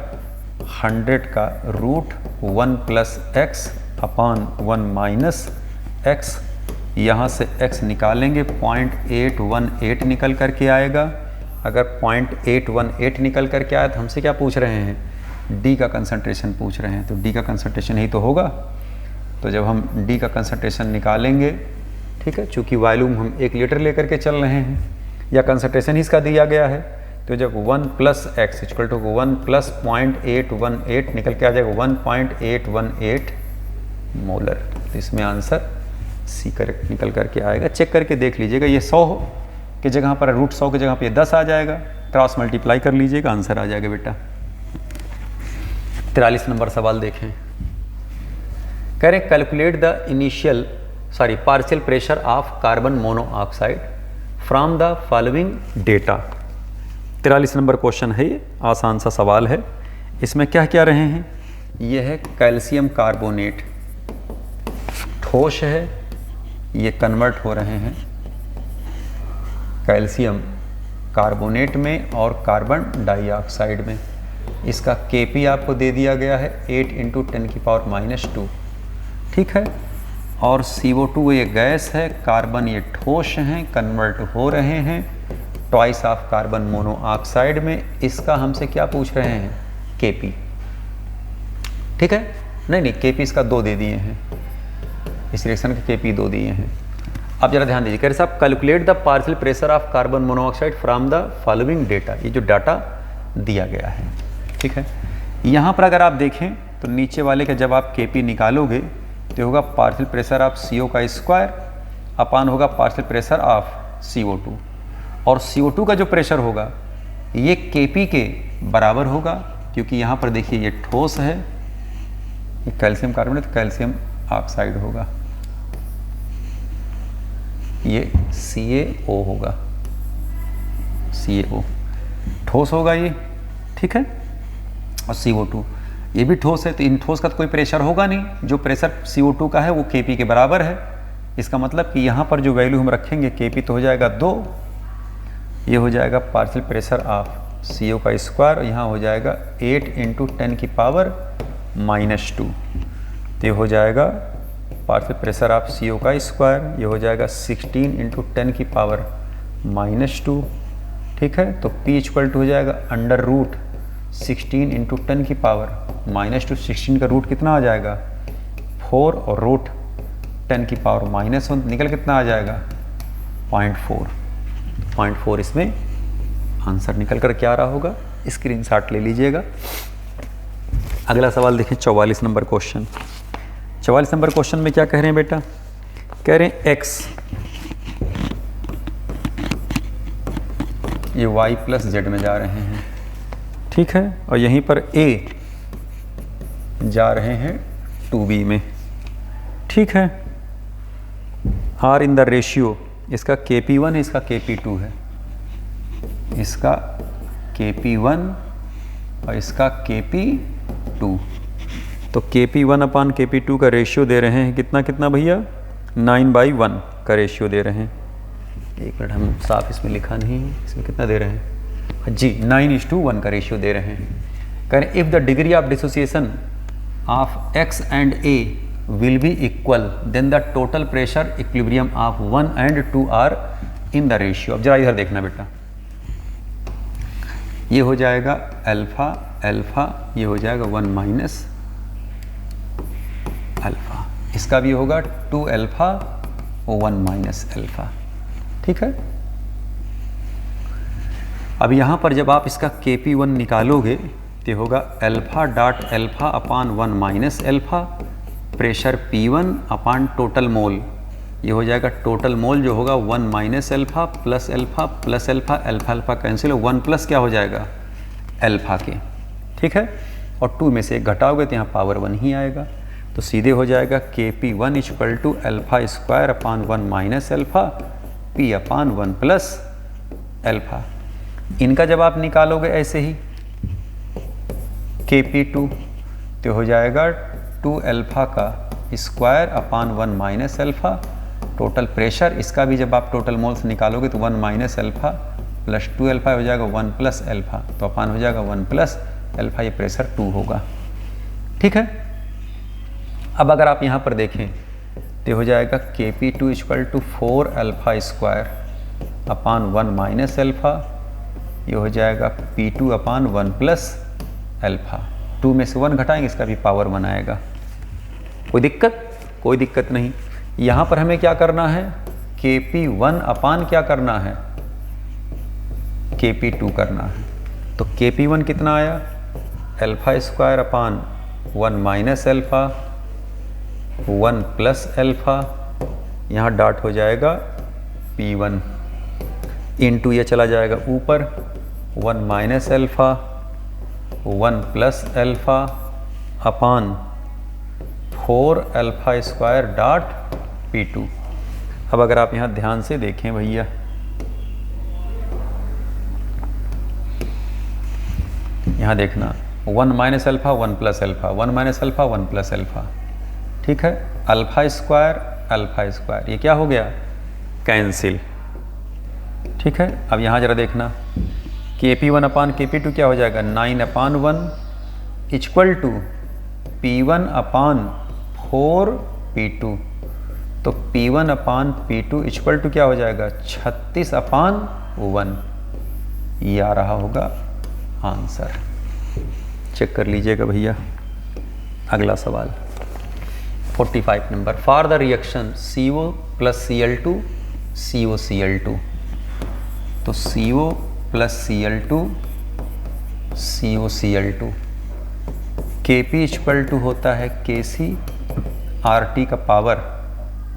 100 का root 1 plus x upon 1 minus x। यहाँ से x निकालेंगे 0.818 निकल करके आएगा। अगर 0.818 निकल करके आया तो हमसे क्या पूछ रहे हैं, D का कंसंट्रेशन पूछ रहे हैं, तो D का कंसंट्रेशन ही तो होगा। तो जब हम D का कंसंट्रेशन निकालेंगे, ठीक है, चूँकि वॉल्यूम हम 1 लीटर लेकर के चल रहे हैं या कंसंट्रेशन ही इसका दिया गया है, तो जब 1 plus X equal to 1 plus 0.818 निकल के आ जाएगा 1.818 मोलर। तो इसमें आंसर सी करेक्ट निकल करके आएगा। चेक करके देख लीजिएगा, ये 100 की जगह पर रूट 100 की जगह पे 10 आ जाएगा, क्रॉस मल्टीप्लाई कर लीजिएगा, आंसर आ जाएगा बेटा। 43 नंबर सवाल देखें। कह रहे calculate the partial pressure of carbon monoxide from the following data. 43 number question है, ये आसान सा सवाल है। इसमें क्या क्या रहे हैं, ये है कैल्शियम कार्बोनेट, ठोस है, ये कन्वर्ट हो रहे हैं कैल्शियम कार्बोनेट में और कार्बन डाइऑक्साइड में। इसका Kp आपको दे दिया गया है 8 × 10⁻²। ठीक है, और CO2 ये गैस है, कार्बन ये ठोस हैं, कन्वर्ट हो रहे हैं ट्वाइस ऑफ कार्बन मोनोऑक्साइड में। इसका हमसे क्या पूछ रहे हैं, Kp। ठीक है, नहीं Kp इसका 2 दे दिए हैं, इस रिएक्शन के Kp 2 दिए हैं। अब जरा ध्यान दीजिए, कह रहे साहब calculate the partial pressure of carbon monoxide from the following data. ये जो डाटा दिया गया है, ठीक है, यहाँ पर अगर आप देखें तो नीचे वाले का जब आप Kp निकालोगे तो होगा पार्शियल प्रेशर ऑफ CO का स्क्वायर अपान होगा पार्शियल प्रेशर ऑफ CO2, और CO2 का जो प्रेशर होगा ये Kp के बराबर होगा, क्योंकि यहाँ पर देखिए ये ठोस है, ये कैल्शियम कार्बोनेट, कैल्शियम ऑक्साइड होगा, ये CaO होगा, CaO ठोस होगा ये। ठीक है, और CO2 ये भी ठोस है, तो इन ठोस का तो कोई प्रेशर होगा नहीं, जो प्रेशर CO2 का है वो Kp के बराबर है। इसका मतलब कि यहाँ पर जो वैल्यू हम रखेंगे Kp तो हो जाएगा 2, ये हो जाएगा पार्शियल प्रेशर ऑफ CO का स्क्वायर, यहाँ हो जाएगा 8 × 10⁻², तो ये हो जाएगा पार्शियल प्रेशर ऑफ CO का स्क्वायर, ये हो जाएगा 16 × 10⁻²। ठीक है, तो P इक्वल टू हो जाएगा अंडर रूट 16 × 10⁻²। 16 का रूट कितना आ जाएगा 4, और रूट 10⁻⁻1 निकल कितना आ जाएगा 0.4। इसमें आंसर निकल कर क्या आ रहा होगा, स्क्रीनशॉट ले लीजिएगा। अगला सवाल देखें, 44 नंबर क्वेश्चन। 44 नंबर क्वेश्चन में क्या कह रहे हैं बेटा, कह रहे हैं x ये y प्लस z में जा रहे हैं, ठीक है, और यहीं पर a जा रहे हैं 2b में। ठीक है, आर इन द रेशियो, इसका Kp1 है, इसका Kp2 है, इसका Kp1 और इसका Kp2। तो Kp1 अपान Kp2 का रेशियो दे रहे हैं कितना कितना भैया, 9/1 का रेशियो दे रहे हैं। एक मिनट, हम साफ इसमें लिखा नहीं है, इसमें कितना दे रहे हैं जी, 9:1 का रेशियो दे रहे हैं। कह रहे if the degree of dissociation of x and a will be equal then the total pressure equilibrium of 1 and 2 are in the ratio. अब जरा इधर देखना बेटा, ये हो जाएगा अल्फा अल्फा, ये हो जाएगा 1 - अल्फा। इसका भी होगा 2 अल्फा 1 माइनस अल्फा। ठीक है, अब यहाँ पर जब आप इसका Kp1 निकालोगे तो होगा अल्फा डॉट अल्फा अपान 1 माइनस अल्फा प्रेशर P1 अपान टोटल मोल। ये हो जाएगा टोटल मोल जो होगा 1 minus alpha plus alpha plus alpha, alpha alpha cancel, 1 plus क्या हो जाएगा अल्फा के। ठीक है, और 2 में से एक घटाओगे तो यहाँ पावर 1 ही आएगा, तो सीधे हो जाएगा Kp1 equal to alpha square upon 1 minus alpha P upon 1 plus alpha. इनका जब आप निकालोगे ऐसे ही Kp2 तो हो जाएगा 2 अल्फा का square upon 1 minus alpha total pressure. इसका भी जब आप टोटल मोल्स निकालोगे तो 1 माइनस अल्फा प्लस 2 अल्फा हो जाएगा 1 प्लस अल्फा, तो अपान हो जाएगा 1 प्लस अल्फा, ये प्रेशर 2 होगा। ठीक है, अब अगर आप यहाँ पर देखें तो हो जाएगा Kp2 equal to 4 alpha square upon 1 minus alpha, ये हो जाएगा P2 अपान 1 प्लस अल्फा। 2 में से 1 घटाएंगे, इसका भी पावर 1 आएगा। कोई दिक्कत? कोई दिक्कत नहीं। यहाँ पर हमें क्या करना है, Kp1 अपान क्या करना है, Kp2 करना है। तो Kp1 कितना आया, alpha square upon 1 minus alpha 1 plus alpha, यहाँ डॉट हो जाएगा P1 इंटू ये चला जाएगा ऊपर 1 माइनस अल्फा 1 प्लस अल्फा अपान 4 अल्फा स्क्वायर डॉट P2। अब अगर आप यहाँ ध्यान से देखें भैया, यहाँ देखना 1 minus alpha 1 plus alpha 1 minus alpha 1 plus alpha. ठीक है, अल्फा स्क्वायर, ये क्या हो गया, कैंसिल। ठीक है, अब यहाँ जरा देखना Kp1 अपान Kp2 क्या हो जाएगा, 9 अपान 1 equal to P1 upon 4 P2, तो P1 upon P2 equal to क्या हो जाएगा 36 अपान 1। ये आ रहा होगा आंसर। चेक कर लीजिएगा भैया। अगला सवाल 45 number, for the reaction CO plus Cl2 COCl2, तो CO plus Cl2 COCl2 Kp equal to होता है Kc RT का पावर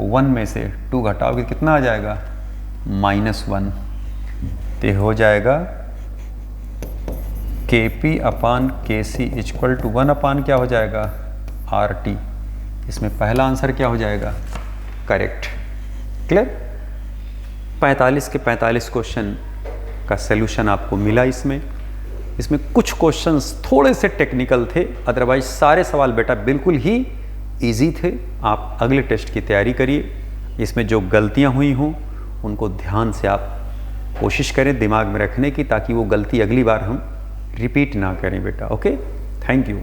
1 में से 2 घटाओगे कितना आ जाएगा -1, तो हो जाएगा Kp upon Kc equal to 1 upon क्या हो जाएगा RT। इसमें पहला आंसर क्या हो जाएगा, करेक्ट। क्लियर? 45 के 45 क्वेश्चन का सलूशन आपको मिला। इसमें कुछ क्वेश्चंस थोड़े से टेक्निकल थे, अदरवाइज सारे सवाल बेटा बिल्कुल ही इजी थे। आप अगले टेस्ट की तैयारी करिए, इसमें जो गलतियां हुई हों उनको ध्यान से आप कोशिश करें दिमाग में रखने की, ताकि वो गलती अगली बार हम रिपीट ना करें बेटा। Okay, thank you.